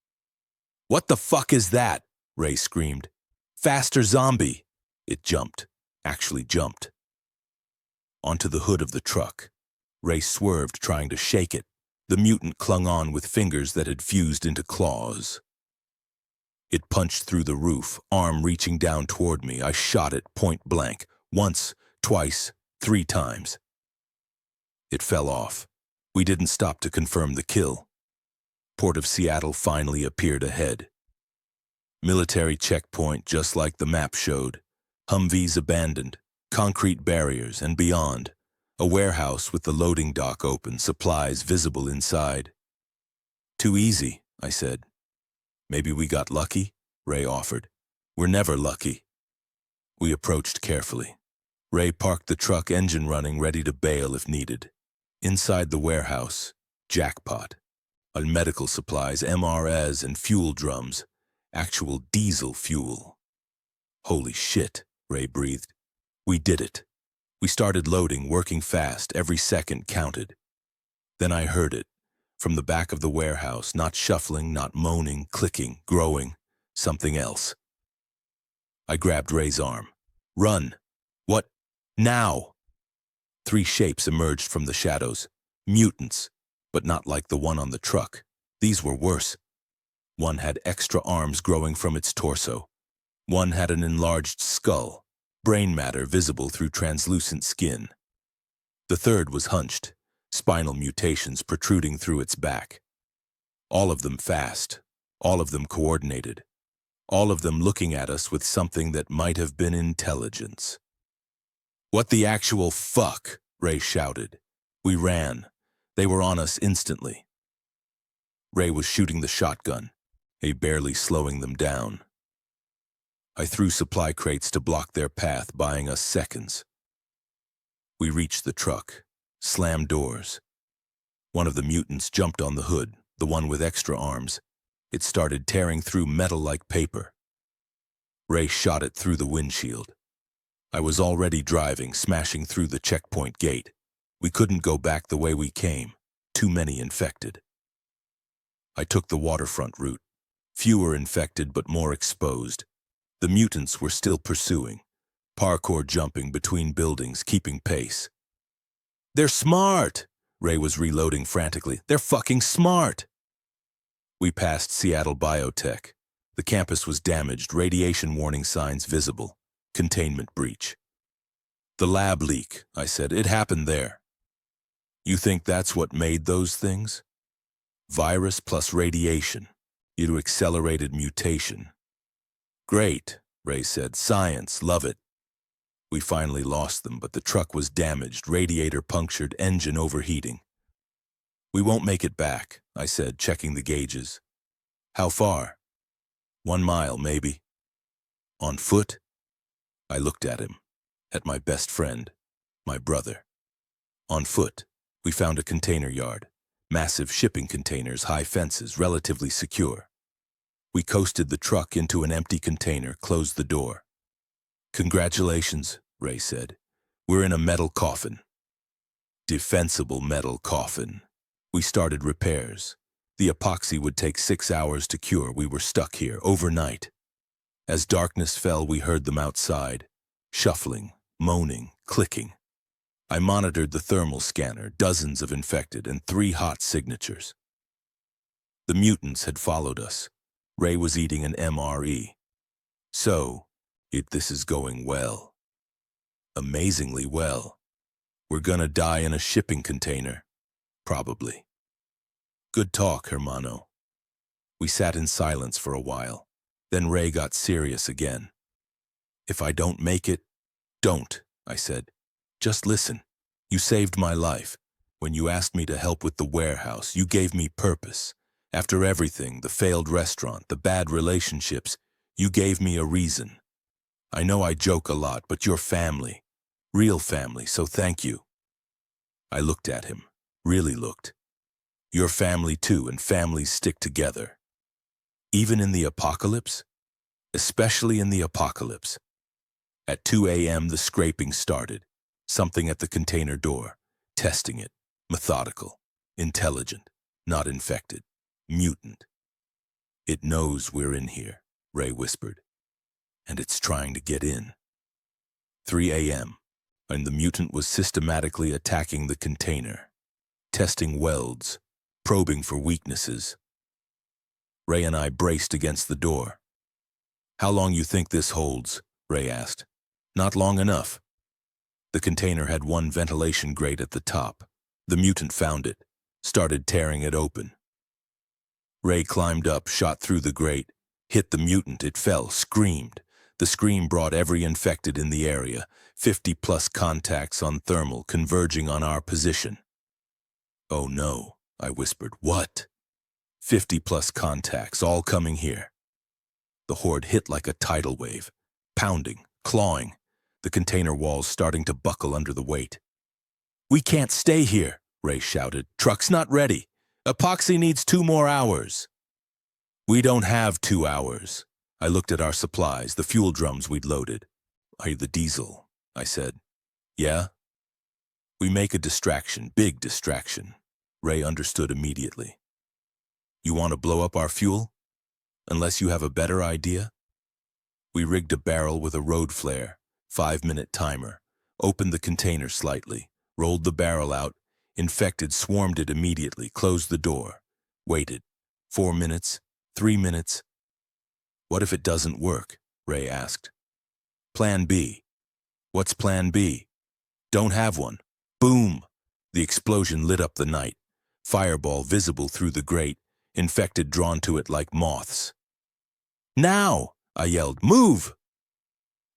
What the fuck is that? Ray screamed. Faster, zombie! It jumped. Actually jumped. Onto the hood of the truck. Ray swerved, trying to shake it. The mutant clung on with fingers that had fused into claws. It punched through the roof, arm reaching down toward me. I shot it point blank. Once, twice, 3 times. It fell off. We didn't stop to confirm the kill. Port of Seattle finally appeared ahead. Military checkpoint, just like the map showed. Humvees abandoned, concrete barriers, and beyond. A warehouse with the loading dock open, supplies visible inside. Too easy, I said. Maybe we got lucky, Ray offered. We're never lucky. We approached carefully. Ray parked the truck, engine running, ready to bail if needed. Inside the warehouse, jackpot. On medical supplies, MRS, and fuel drums. Actual diesel fuel. Holy shit, Ray breathed. We did it. We started loading, working fast, every second counted. Then I heard it. From the back of the warehouse, not shuffling, not moaning, clicking, growing. Something else. I grabbed Ray's arm. Run! What? Now! 3 shapes emerged from the shadows. Mutants, but not like the one on the truck. These were worse. One had extra arms growing from its torso. One had an enlarged skull, brain matter visible through translucent skin. The third was hunched, spinal mutations protruding through its back. All of them fast, all of them coordinated, all of them looking at us with something that might have been intelligence. What the actual fuck? Ray shouted. We ran. They were on us instantly. Ray was shooting the shotgun, barely slowing them down. I threw supply crates to block their path, buying us seconds. We reached the truck, slammed doors. One of the mutants jumped on the hood, the one with extra arms. It started tearing through metal like paper. Ray shot it through the windshield. I was already driving, smashing through the checkpoint gate. We couldn't go back the way we came. Too many infected. I took the waterfront route. Fewer infected, but more exposed. The mutants were still pursuing. Parkour jumping between buildings, keeping pace. "They're smart!" Ray was reloading frantically. "They're fucking smart!" We passed Seattle Biotech. The campus was damaged, radiation warning signs visible. Containment breach. "The lab leak," I said. "It happened there." "You think that's what made those things?" "Virus plus radiation. Due to accelerated mutation." "Great," Ray said. "Science, love it." We finally lost them, but the truck was damaged, radiator punctured, engine overheating. "We won't make it back," I said, checking the gauges. "How far?" 1 mile, maybe." "On foot?" I looked at him, at my best friend, my brother. "On foot. We found a container yard. Massive shipping containers, high fences, relatively secure. We coasted the truck into an empty container, closed the door. "Congratulations," Ray said. "We're in a metal coffin." Defensible metal coffin. We started repairs. The epoxy would take 6 hours to cure. We were stuck here overnight. As darkness fell, we heard them outside, shuffling, moaning, clicking. I monitored the thermal scanner, dozens of infected and 3 hot signatures. The mutants had followed us. Ray was eating an MRE. "So, this is going well." "Amazingly well. We're gonna die in a shipping container. Probably." "Good talk, hermano." We sat in silence for a while. Then Ray got serious again. "If I don't make it, don't," I said. "Just listen. You saved my life. When you asked me to help with the warehouse, you gave me purpose. After everything, the failed restaurant, the bad relationships, you gave me a reason. I know I joke a lot, but you're family. Real family, so thank you." I looked at him. Really looked. "You're family too, and families stick together. Even in the apocalypse?" "Especially in the apocalypse." At 2 a.m. the scraping started. Something at the container door. Testing it. Methodical. Intelligent. Not infected. Mutant. "It knows we're in here," Ray whispered. "And it's trying to get in." 3 a.m. and the mutant was systematically attacking the container. Testing welds. Probing for weaknesses. Ray and I braced against the door. "How long you think this holds?" Ray asked. "Not long enough." The container had 1 ventilation grate at the top. The mutant found it, started tearing it open. Ray climbed up, shot through the grate, hit the mutant. It fell, screamed. The scream brought every infected in the area, 50+ contacts on thermal, converging on our position. "Oh no," I whispered. "What?" 50+ contacts, all coming here." The horde hit like a tidal wave, pounding, clawing, the container walls starting to buckle under the weight. "We can't stay here," Ray shouted. "Truck's not ready. Epoxy needs 2 more hours." "We don't have 2 hours." I looked at our supplies, the fuel drums we'd loaded. "The diesel," I said. "Yeah?" "We make a distraction, big distraction." Ray understood immediately. "You want to blow up our fuel? Unless you have a better idea?" We rigged a barrel with a road flare, 5-minute timer, opened the container slightly, rolled the barrel out, infected swarmed it immediately, closed the door, waited. 4 minutes, 3 minutes. "What if it doesn't work?" Ray asked. "Plan B." "What's plan B?" "Don't have one." Boom! The explosion lit up the night. Fireball visible through the grate, infected drawn to it like moths. "Now!" I yelled. "Move!"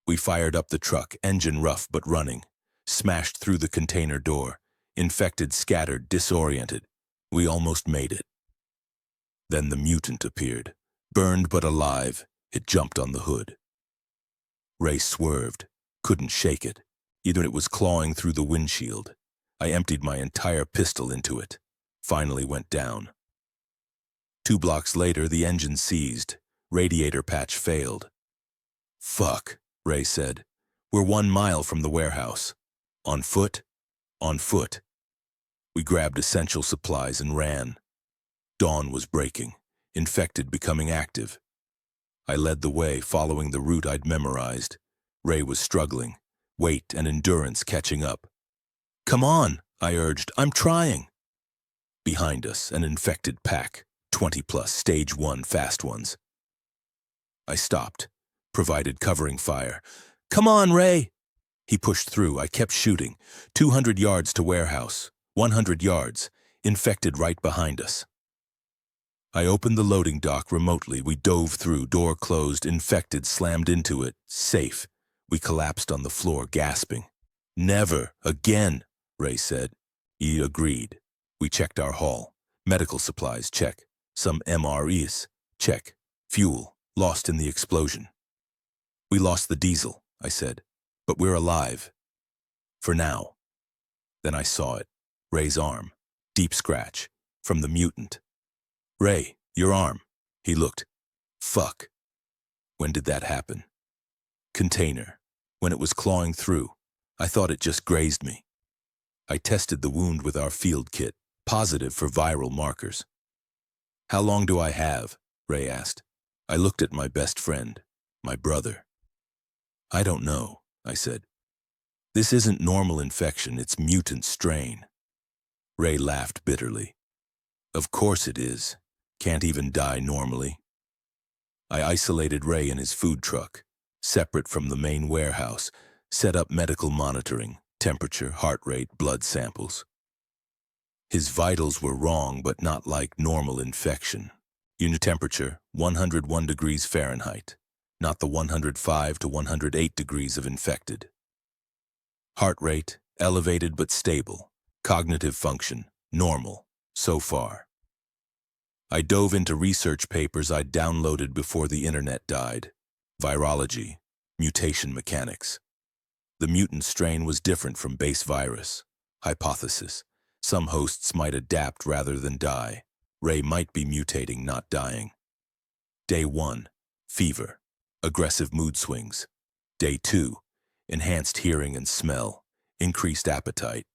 We fired up the truck, engine rough but running. Smashed through the container door. Infected scattered, disoriented. We almost made it. Then the mutant appeared. Burned but alive, it jumped on the hood. Ray swerved, couldn't shake it. Either it was clawing through the windshield. I emptied my entire pistol into it. Finally went down. 2 blocks later, the engine seized. Radiator patch failed. Fuck, Ray said. We're 1 mile from the warehouse. On foot? On foot. We grabbed essential supplies and ran. Dawn was breaking, infected becoming active. I led the way, following the route I'd memorized. Ray was struggling, weight and endurance catching up. Come on, I urged, I'm trying. Behind us, an infected pack, 20+ stage 1 fast ones. I stopped, provided covering fire. Come on, Ray! He pushed through. I kept shooting. 200 yards to warehouse, 100 yards, infected right behind us. I opened the loading dock remotely. We dove through, door closed, infected slammed into it, safe. We collapsed on the floor, gasping. Never again, Ray said. He agreed. We checked our haul. Medical supplies, check. Some MREs, check. Fuel, lost in the explosion. We lost the diesel, I said, but we're alive. For now. Then I saw it. Ray's arm. Deep scratch. From the mutant. Ray, your arm. He looked. Fuck. When did that happen? Container. When it was clawing through. I thought it just grazed me. I tested the wound with our field kit. Positive for viral markers. How long do I have? Ray asked. I looked at my best friend, my brother. I don't know, I said. This isn't normal infection, it's mutant strain. Ray laughed bitterly. Of course it is. Can't even die normally. I isolated Ray in his food truck, separate from the main warehouse, set up medical monitoring, temperature, heart rate, blood samples. His vitals were wrong, but not like normal infection. Unit temperature, 101 degrees Fahrenheit, not the 105 to 108 degrees of infected. Heart rate, elevated but stable. Cognitive function, normal, so far. I dove into research papers I'd downloaded before the internet died. Virology, mutation mechanics. The mutant strain was different from base virus. Hypothesis. Some hosts might adapt rather than die. Ray might be mutating, not dying. Day 1, fever, aggressive mood swings. Day 2, enhanced hearing and smell, increased appetite.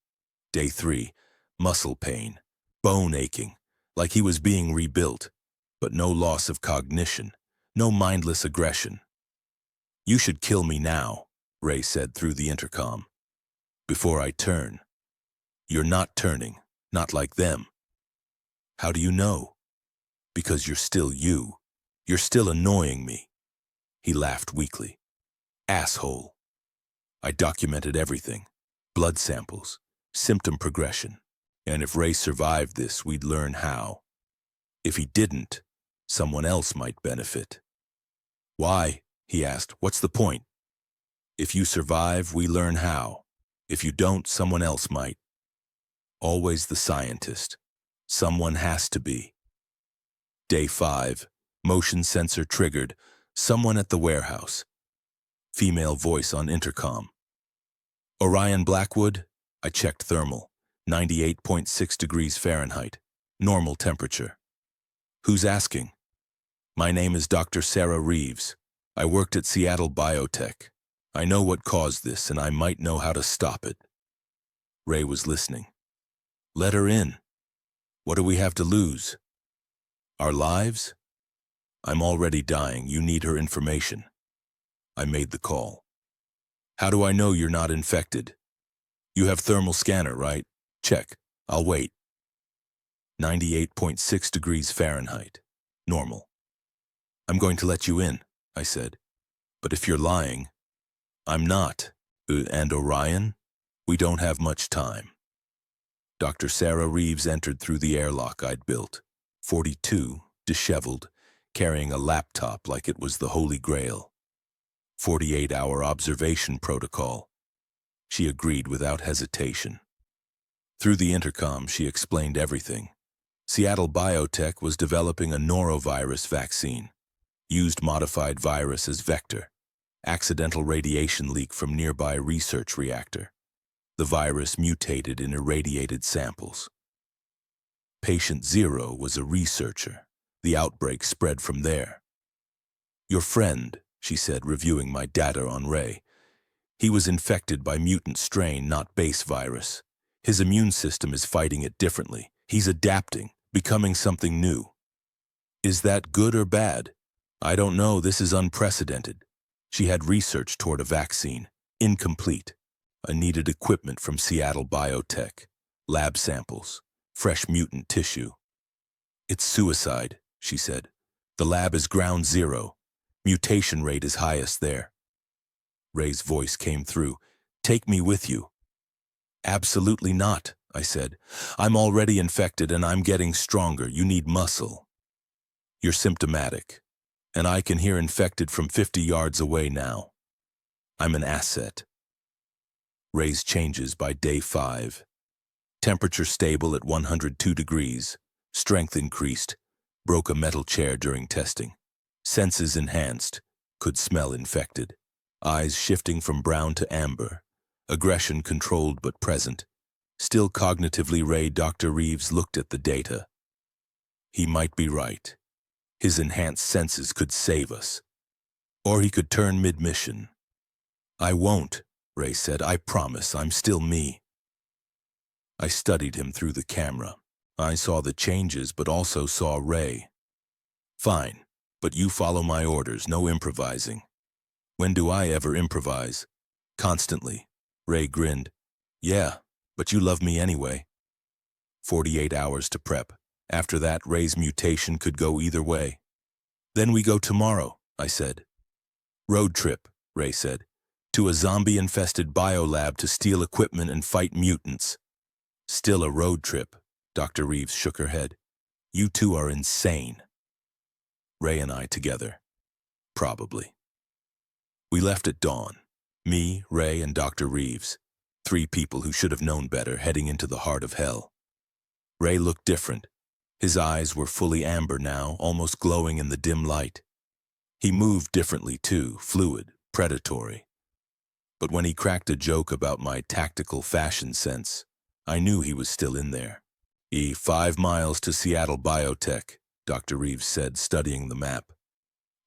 Day 3, muscle pain, bone aching, like he was being rebuilt, but no loss of cognition, no mindless aggression. You should kill me now, Ray said through the intercom. Before I turn. You're not turning, not like them. How do you know? Because you're still you. You're still annoying me. He laughed weakly. Asshole. I documented everything. Blood samples, symptom progression. And if Ray survived this, we'd learn how. If he didn't, someone else might benefit. Why? He asked. What's the point? If you survive, we learn how. If you don't, someone else might. Always the scientist. Someone has to be. Day 5, motion sensor triggered. Someone at the warehouse. Female voice on intercom. Orion Blackwood? I checked thermal. 98.6 degrees Fahrenheit. Normal temperature. Who's asking? My name is Dr. Sarah Reeves. I worked at Seattle Biotech. I know what caused this, and I might know how to stop it. Ray was listening. Let her in. What do we have to lose? Our lives? I'm already dying. You need her information. I made the call. How do I know you're not infected? You have thermal scanner, right? Check. I'll wait. 98.6 degrees Fahrenheit. Normal. I'm going to let you in, I said. But if you're lying, I'm not. And Orion? We don't have much time. Dr. Sarah Reeves entered through the airlock I'd built. 42, disheveled, carrying a laptop like it was the Holy Grail. 48-hour observation protocol. She agreed without hesitation. Through the intercom, she explained everything. Seattle Biotech was developing a norovirus vaccine, used modified virus as vector, accidental radiation leak from nearby research reactor. The virus mutated in irradiated samples. Patient 0 was a researcher. The outbreak spread from there. Your friend, she said, reviewing my data on Ray. He was infected by mutant strain, not base virus. His immune system is fighting it differently. He's adapting, becoming something new. Is that good or bad? I don't know, this is unprecedented. She had research toward a vaccine, incomplete. I needed equipment from Seattle Biotech, lab samples, fresh mutant tissue. It's suicide, she said. The lab is ground zero. Mutation rate is highest there. Ray's voice came through. Take me with you. Absolutely not, I said. I'm already infected and I'm getting stronger. You need muscle. You're symptomatic, and I can hear infected from 50 yards away now. I'm an asset. Ray's changes by day 5. Temperature stable at 102 degrees. Strength increased. Broke a metal chair during testing. Senses enhanced. Could smell infected. Eyes shifting from brown to amber. Aggression controlled but present. Still cognitively Ray, Dr. Reeves looked at the data. He might be right. His enhanced senses could save us. Or he could turn mid-mission. I won't, Ray said. I promise, I'm still me. I studied him through the camera. I saw the changes, but also saw Ray. Fine, but you follow my orders, no improvising. When do I ever improvise? Constantly. Ray grinned. Yeah, but you love me anyway. 48 hours to prep. After that, Ray's mutation could go either way. Then we go tomorrow, I said. Road trip, Ray said. To a zombie-infested biolab to steal equipment and fight mutants. Still a road trip, Dr. Reeves shook her head. You two are insane. Ray and I together. Probably. We left at dawn. Me, Ray, and Dr. Reeves. 3 people who should have known better, heading into the heart of hell. Ray looked different. His eyes were fully amber now, almost glowing in the dim light. He moved differently too, fluid, predatory. But when he cracked a joke about my tactical fashion sense, I knew he was still in there. 5 miles to Seattle Biotech, Dr. Reeves said, studying the map.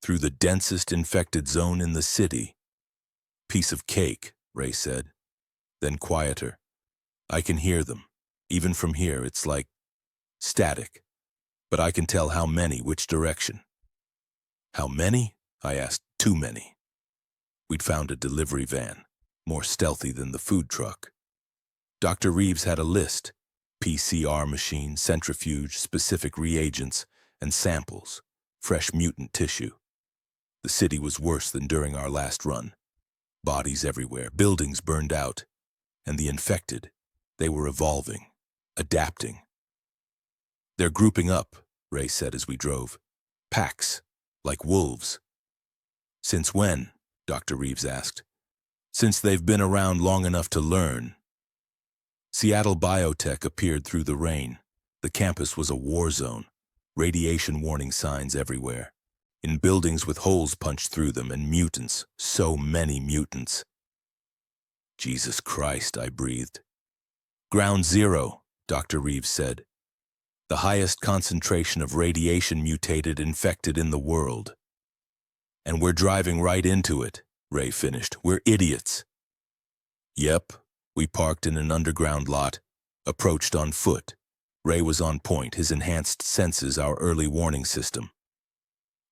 Through the densest infected zone in the city. Piece of cake, Ray said. Then quieter. I can hear them. Even from here, it's like static. But I can tell how many, which direction. How many? I asked. Too many. We'd found a delivery van, more stealthy than the food truck. Dr. Reeves had a list. PCR machine, centrifuge, specific reagents, and samples. Fresh mutant tissue. The city was worse than during our last run. Bodies everywhere, buildings burned out. And the infected, they were evolving, adapting. They're grouping up, Ray said as we drove. Packs, like wolves. Since when? Dr. Reeves asked. Since they've been around long enough to learn. Seattle Biotech appeared through the rain. The campus was a war zone. Radiation warning signs everywhere. In buildings with holes punched through them and mutants, so many mutants. Jesus Christ, I breathed. Ground zero, Dr. Reeves said. The highest concentration of radiation mutated infected in the world. And we're driving right into it, Ray finished. We're idiots. Yep, we parked in an underground lot, approached on foot. Ray was on point, his enhanced senses our early warning system.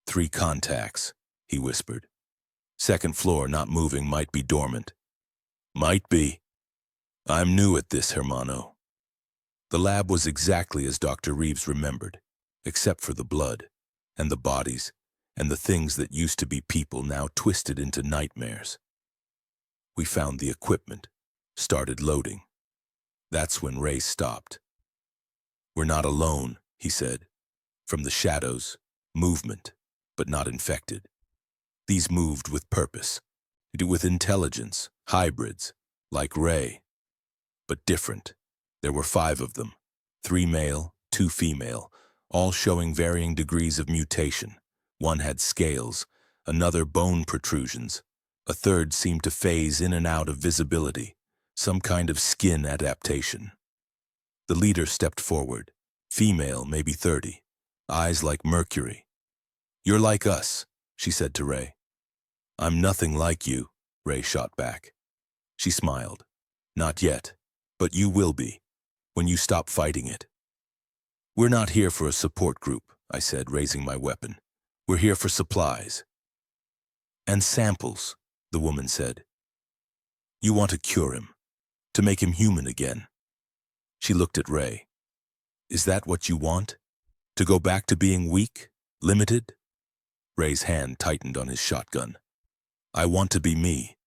3 contacts, he whispered. 2nd floor not moving, might be dormant. Might be. I'm new at this, hermano. The lab was exactly as Dr. Reeves remembered, except for the blood, and the bodies, and the things that used to be people now twisted into nightmares. We found the equipment, started loading. That's when Ray stopped. We're not alone, he said. From the shadows, movement, but not infected. These moved with purpose, with intelligence, hybrids, like Ray. But different. There were 5 of them, 3 male, two female, all showing varying degrees of mutation. One had scales, another bone protrusions. A third seemed to phase in and out of visibility, some kind of skin adaptation. The leader stepped forward, female, maybe 30, eyes like mercury. "You're like us," she said to Ray. "I'm nothing like you," Ray shot back. She smiled. "Not yet, but you will be, when you stop fighting it." "We're not here for a support group," I said, raising my weapon. "We're here for supplies." "And samples," the woman said. "You want to cure him, to make him human again." She looked at Ray. "Is that what you want? To go back to being weak, limited?" Ray's hand tightened on his shotgun. "I want to be me.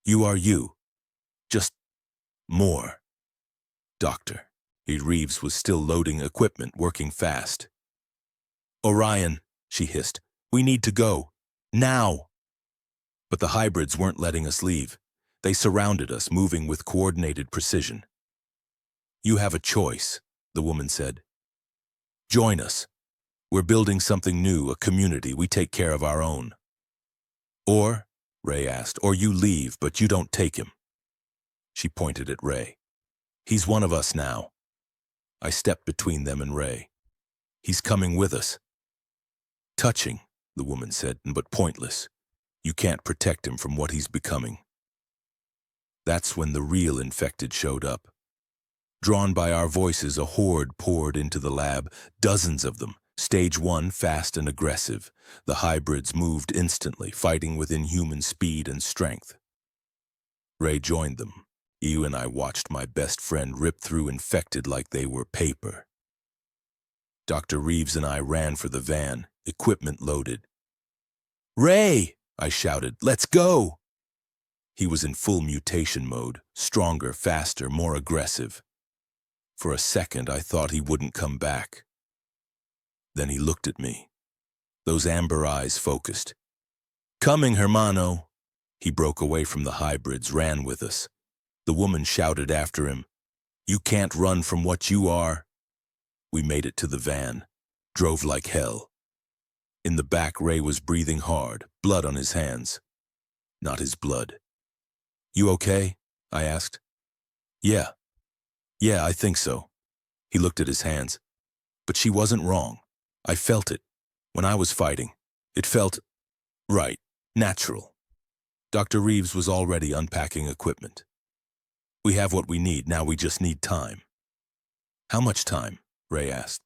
You are you. Just more." "Doctor." Reeves was still loading equipment, working fast. "Orion," she hissed, "we need to go. Now!" But the hybrids weren't letting us leave. They surrounded us, moving with coordinated precision. "You have a choice," the woman said. "Join us. We're building something new, a community. We take care of our own." "Or," Ray asked, "or you leave, but you don't take him." She pointed at Ray. "He's one of us now." I stepped between them and Ray. "He's coming with us." "Touching," the woman said, "but pointless. You can't protect him from what he's becoming." That's when the real infected showed up. Drawn by our voices, a horde poured into the lab, dozens of them, stage 1, fast and aggressive. The hybrids moved instantly, fighting with inhuman speed and strength. Ray joined them. You and I watched my best friend rip through infected like they were paper. Dr. Reeves and I ran for the van, equipment loaded. "Ray!" I shouted. "Let's go!" He was in full mutation mode, stronger, faster, more aggressive. For a second, I thought he wouldn't come back. Then he looked at me. Those amber eyes focused. "Coming, hermano!" He broke away from the hybrids, ran with us. The woman shouted after him, "You can't run from what you are." We made it to the van, drove like hell. In the back, Ray was breathing hard, blood on his hands. Not his blood. "You okay?" I asked. Yeah, I think so." He looked at his hands. "But she wasn't wrong. I felt it. When I was fighting, it felt right, natural." Dr. Reeves was already unpacking equipment. "We have what we need, now we just need time." "How much time?" Ray asked.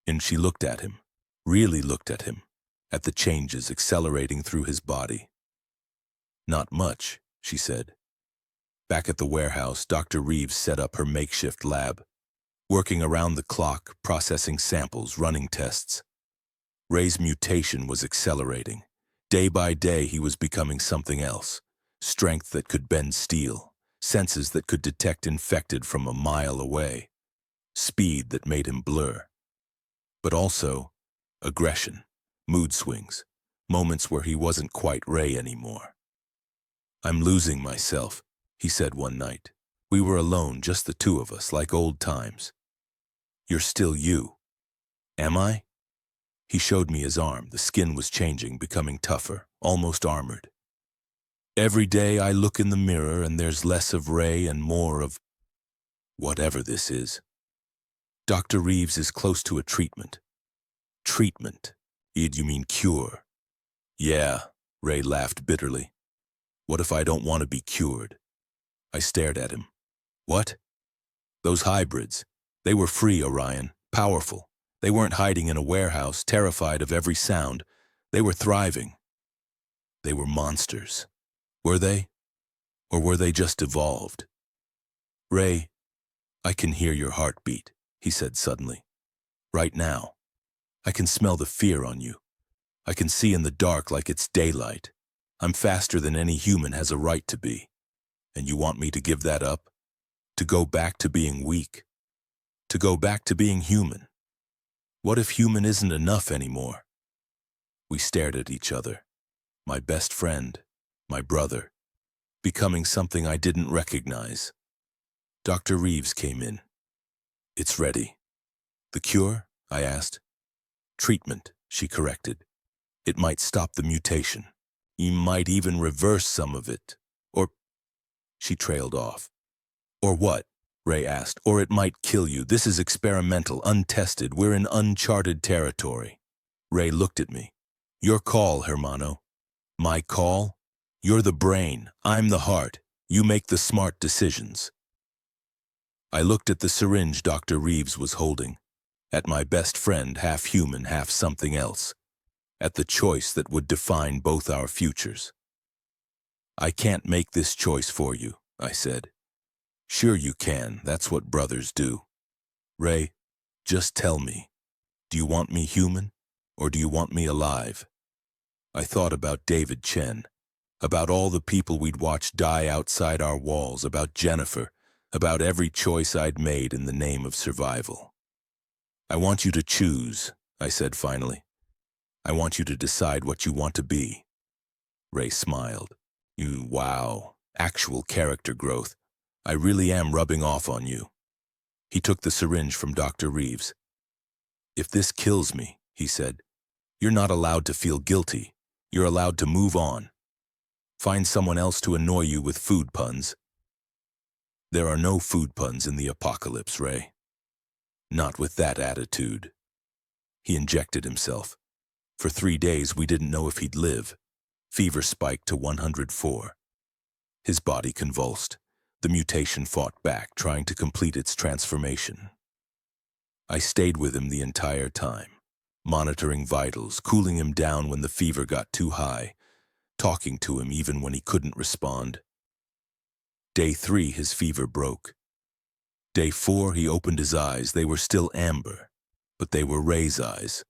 And she looked at him, really looked at him, at the changes accelerating through his body. "Not much," she said. Back at the warehouse, Dr. Reeves set up her makeshift lab, working around the clock, processing samples, running tests. Ray's mutation was accelerating. Day by day, he was becoming something else. Strength that could bend steel, senses that could detect infected from a mile away, speed that made him blur. But also, aggression, mood swings, moments where he wasn't quite Ray anymore. "I'm losing myself," he said one night. We were alone, just the two of us, like old times. "You're still you." "Am I?" He showed me his arm. The skin was changing, becoming tougher, almost armored. "Every day I look in the mirror and there's less of Ray and more of whatever this is." Dr. Reeves is close to a treatment. "Treatment? You mean cure?" "Yeah," Ray laughed bitterly. "What if I don't want to be cured?" I stared at him. "What?" "Those hybrids. They were free, Orion, powerful. They weren't hiding in a warehouse, terrified of every sound. They were thriving. They were monsters. Were they? Or were they just evolved?" "Ray, I can hear your heartbeat," he said suddenly. "Right now. I can smell the fear on you. I can see in the dark like it's daylight. I'm faster than any human has a right to be. And you want me to give that up? To go back to being weak? To go back to being human? What if human isn't enough anymore?" We stared at each other. My best friend, my brother, becoming something I didn't recognize. Dr. Reeves came in. "It's ready." The cure? I asked. Treatment, she corrected. It might stop the mutation. You might even reverse some of it. Or... She trailed off. Or what? Ray asked. Or it might kill you. This is experimental, untested. We're in uncharted territory. Ray looked at me. Your call, hermano. My call? You're the brain. I'm the heart. You make the smart decisions. I looked at the syringe Dr. Reeves was holding, at my best friend, half human, half something else, at the choice that would define both our futures. I can't make this choice for you, I said. Sure you can, that's what brothers do. Ray, just tell me, do you want me human, or do you want me alive? I thought about David Chen, about all the people we'd watched die outside our walls, about Jennifer, about every choice I'd made in the name of survival. I want you to choose, I said finally. I want you to decide what you want to be. Ray smiled. Wow, actual character growth. I really am rubbing off on you. He took the syringe from Dr. Reeves. If this kills me, he said, you're not allowed to feel guilty. You're allowed to move on. Find someone else to annoy you with food puns. There are no food puns in the apocalypse, Ray. Not with that attitude. He injected himself. For 3 days, we didn't know if he'd live. Fever spiked to 104. His body convulsed. The mutation fought back, trying to complete its transformation. I stayed with him the entire time, monitoring vitals, cooling him down when the fever got too high, talking to him even when he couldn't respond. Day 3, his fever broke. Day 4, he opened his eyes. They were still amber, but they were Ray's eyes.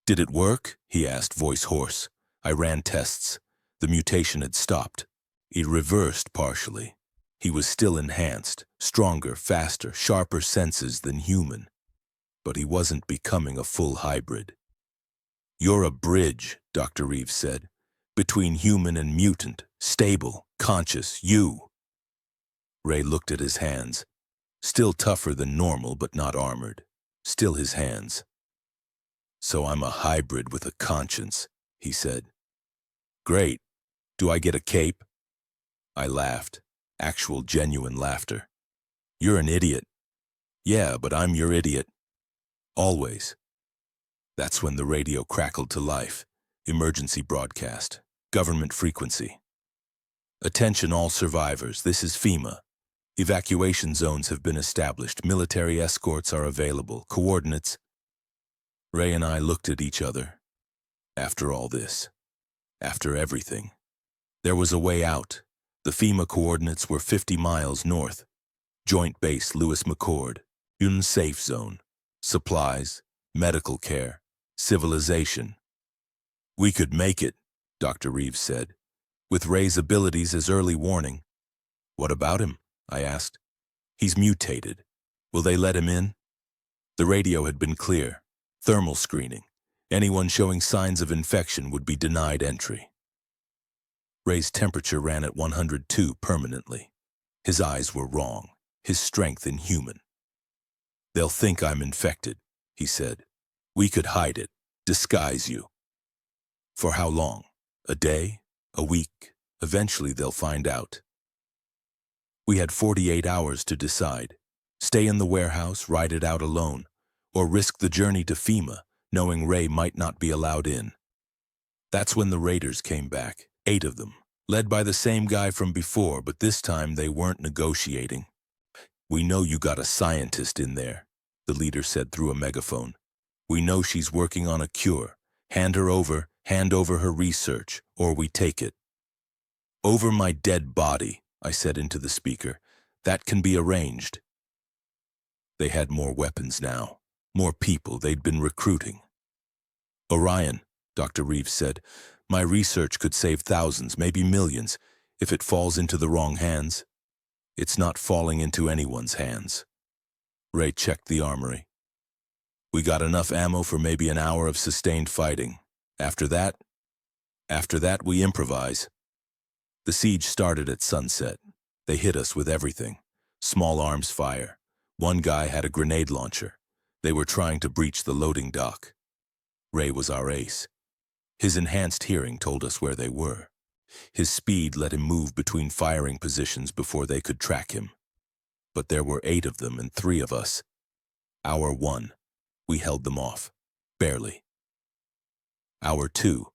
Did it work? He asked, voice hoarse. I ran tests. The mutation had stopped. It reversed partially. He was still enhanced, stronger, faster, sharper senses than human. But he wasn't becoming a full hybrid. You're a bridge, Dr. Reeves said, between human and mutant, stable, conscious, you. Ray looked at his hands. Still tougher than normal, but not armored. Still his hands. So I'm a hybrid with a conscience, he said. Great. Do I get a cape? I laughed. Actual, genuine laughter. You're an idiot. Yeah, but I'm your idiot. Always. That's when the radio crackled to life. Emergency broadcast. Government frequency. Attention all survivors, this is FEMA. Evacuation zones have been established. Military escorts are available. Coordinates. Ray and I looked at each other. After all this. After everything. There was a way out. The FEMA coordinates were 50 miles north. Joint Base Lewis McCord. Safe zone. Supplies. Medical care. Civilization. We could make it, Dr. Reeves said, with Ray's abilities as early warning. What about him? I asked. He's mutated. Will they let him in? The radio had been clear. Thermal screening. Anyone showing signs of infection would be denied entry. Ray's temperature ran at 102 permanently. His eyes were wrong, his strength inhuman. They'll think I'm infected, he said. We could hide it, disguise you. For how long? A day? A week? Eventually they'll find out. We had 48 hours to decide. Stay in the warehouse, ride it out alone, or risk the journey to FEMA, knowing Ray might not be allowed in. That's when the raiders came back, 8 of them, led by the same guy from before, but this time they weren't negotiating. We know you got a scientist in there, the leader said through a megaphone. We know she's working on a cure. Hand over her research, or we take it. Over my dead body, I said into the speaker. That can be arranged. They had more weapons now, more people they'd been recruiting. Orion, Dr. Reeves said, my research could save thousands, maybe millions, if it falls into the wrong hands. It's not falling into anyone's hands. Ray checked the armory. We got enough ammo for maybe an hour of sustained fighting. After that, we improvise. The siege started at sunset. They hit us with everything. Small arms fire. One guy had a grenade launcher. They were trying to breach the loading dock. Ray was our ace. His enhanced hearing told us where they were. His speed let him move between firing positions before they could track him. But there were 8 of them and 3 of us. Hour 1, we held them off. Barely. Hour 2,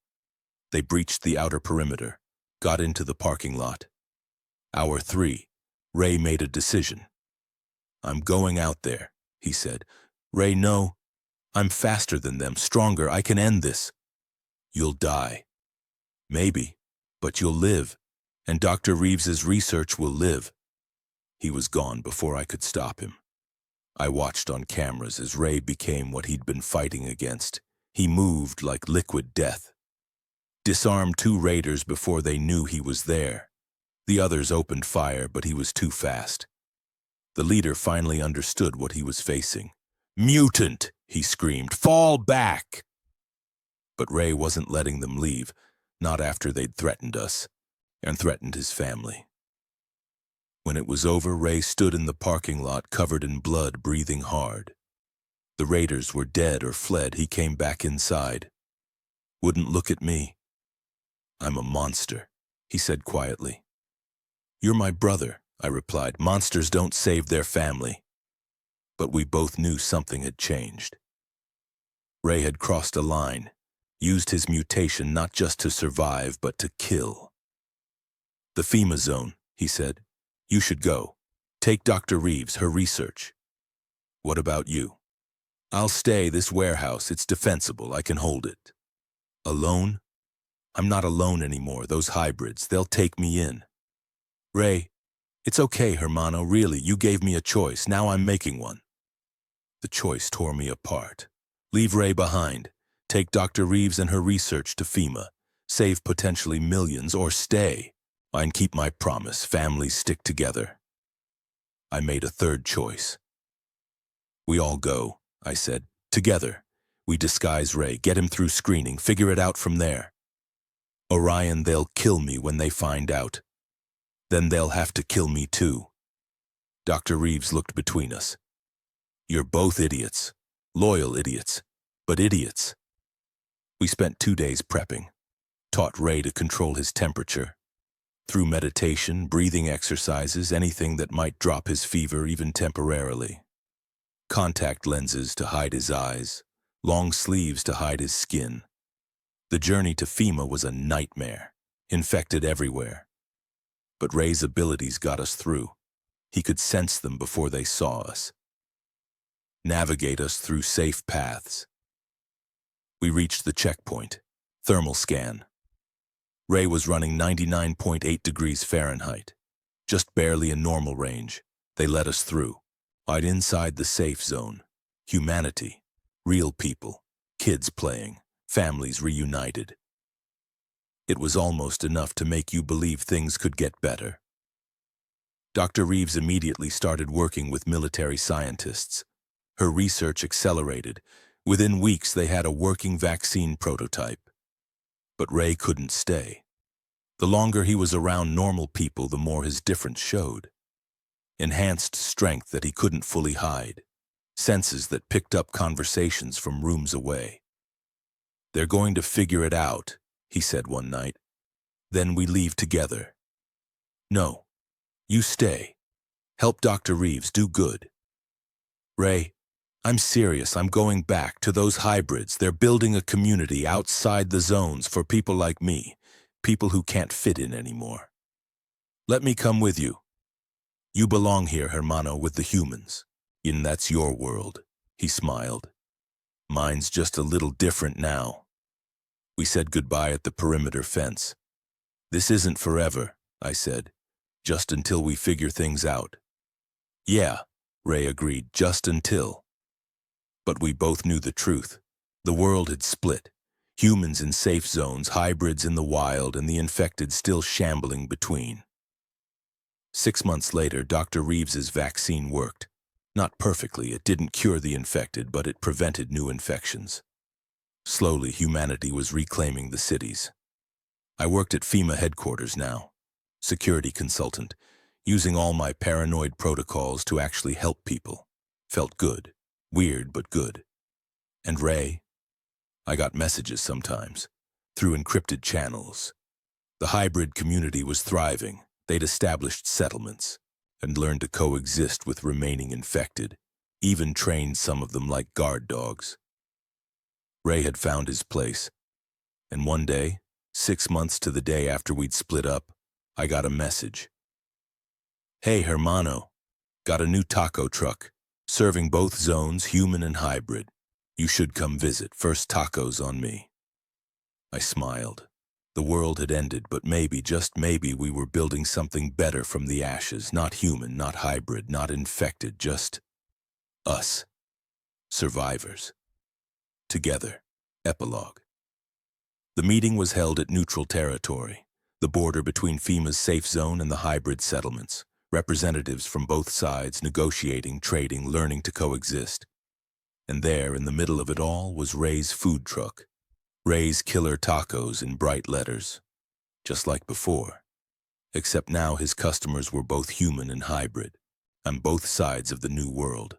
they breached the outer perimeter, got into the parking lot. Hour 3, Ray made a decision. "I'm going out there," he said. "Ray, no. I'm faster than them, stronger. I can end this." "You'll die." "Maybe, but you'll live, and Dr. Reeves's research will live." He was gone before I could stop him. I watched on cameras as Ray became what he'd been fighting against. He moved like liquid death. Disarmed 2 raiders before they knew he was there. The others opened fire, but he was too fast. The leader finally understood what he was facing. "Mutant!" he screamed. "Fall back!" But Ray wasn't letting them leave, not after they'd threatened us, and threatened his family. When it was over, Ray stood in the parking lot covered in blood, breathing hard. The raiders were dead or fled. He came back inside. Wouldn't look at me. "I'm a monster," he said quietly. "You're my brother," I replied. "Monsters don't save their family." But we both knew something had changed. Ray had crossed a line, used his mutation not just to survive, but to kill. "The FEMA zone," he said. "You should go. Take Dr. Reeves, her research." "What about you?" "I'll stay. This warehouse, it's defensible. I can hold it." "Alone?" "I'm not alone anymore. Those hybrids, they'll take me in." "Ray, it's okay, hermano, really. You gave me a choice. Now I'm making one." The choice tore me apart. Leave Ray behind. Take Dr. Reeves and her research to FEMA. Save potentially millions, or stay. And keep my promise. Families stick together. I made a third choice. "We all go," I said. "Together. We disguise Ray, get him through screening, figure it out from there. Orion, they'll kill me when they find out. Then they'll have to kill me too." Dr. Reeves looked between us. "You're both idiots. Loyal idiots, but idiots." We spent 2 days prepping. Taught Ray to control his temperature. Through meditation, breathing exercises, anything that might drop his fever even temporarily. Contact lenses to hide his eyes, long sleeves to hide his skin. The journey to FEMA was a nightmare, infected everywhere. But Ray's abilities got us through. He could sense them before they saw us. Navigate us through safe paths. We reached the checkpoint. Thermal scan. Ray was running 99.8 degrees Fahrenheit. Just barely in normal range. They let us through. Right inside the safe zone. Humanity. Real people. Kids playing. Families reunited. It was almost enough to make you believe things could get better. Dr. Reeves immediately started working with military scientists. Her research accelerated. Within weeks, they had a working vaccine prototype. But Ray couldn't stay. The longer he was around normal people, the more his difference showed. Enhanced strength that he couldn't fully hide. Senses that picked up conversations from rooms away. "They're going to figure it out," he said one night. "Then we leave together." "No. You stay. Help Dr. Reeves, do good." "Ray, I'm serious. I'm going back to those hybrids. They're building a community outside the zones for people like me, people who can't fit in anymore. Let me come with you. You belong here, hermano, with the humans. And that's your world." He smiled. "Mine's just a little different now." We said goodbye at the perimeter fence. "This isn't forever," I said. "Just until we figure things out." "Yeah," Ray agreed, "just until." But we both knew the truth. The world had split. Humans in safe zones, hybrids in the wild, and the infected still shambling between. 6 months later, Dr. Reeves's vaccine worked. Not perfectly, it didn't cure the infected, but it prevented new infections. Slowly, humanity was reclaiming the cities. I worked at FEMA headquarters now, security consultant, using all my paranoid protocols to actually help people. Felt good. Weird, but good. And Ray? I got messages sometimes, through encrypted channels. The hybrid community was thriving. They'd established settlements and learned to coexist with remaining infected, even trained some of them like guard dogs. Ray had found his place, and one day, 6 months to the day after we'd split up, I got a message. Hey, hermano, got a new taco truck, serving both zones, human and hybrid. You should come visit. First tacos on me. I smiled. The world had ended, but maybe, just maybe, we were building something better from the ashes. Not human, not hybrid, not infected, just us. Survivors. Together. Epilogue. The meeting was held at neutral territory, the border between FEMA's safe zone and the hybrid settlements. Representatives from both sides negotiating, trading, learning to coexist. And there, in the middle of it all, was Ray's food truck. Ray's Killer Tacos in bright letters. Just like before. Except now his customers were both human and hybrid, on both sides of the new world.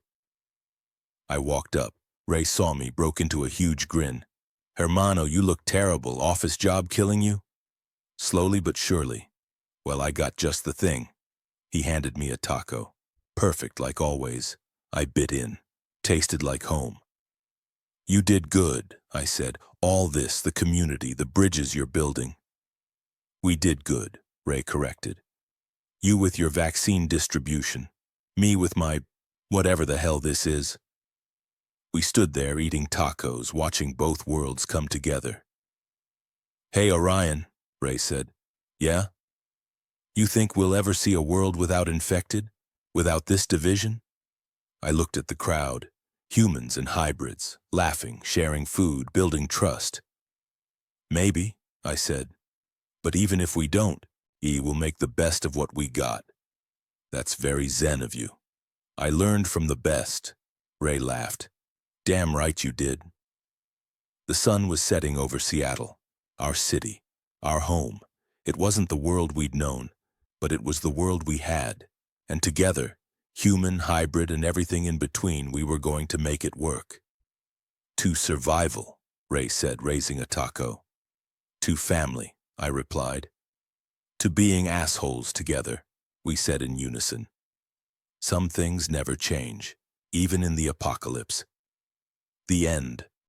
I walked up. Ray saw me, broke into a huge grin. Hermano, you look terrible. Office job killing you? Slowly but surely. Well, I got just the thing. He handed me a taco. Perfect, like always. I bit in. Tasted like home. You did good, I said. All this, the community, the bridges you're building. We did good, Ray corrected. You with your vaccine distribution. Me with my whatever the hell this is. We stood there eating tacos, watching both worlds come together. Hey, Orion, Ray said. Yeah? You think we'll ever see a world without infected? Without this division? I looked at the crowd. Humans and hybrids, laughing, sharing food, building trust. Maybe, I said. But even if we don't, we'll make the best of what we got. That's very zen of you. I learned from the best. Ray laughed. Damn right you did. The sun was setting over Seattle, our city, our home. It wasn't the world we'd known, but it was the world we had. And together, human, hybrid, and everything in between, we were going to make it work. To survival, Ray said, raising a taco. To family, I replied. To being assholes together, we said in unison. Some things never change, even in the apocalypse. The end.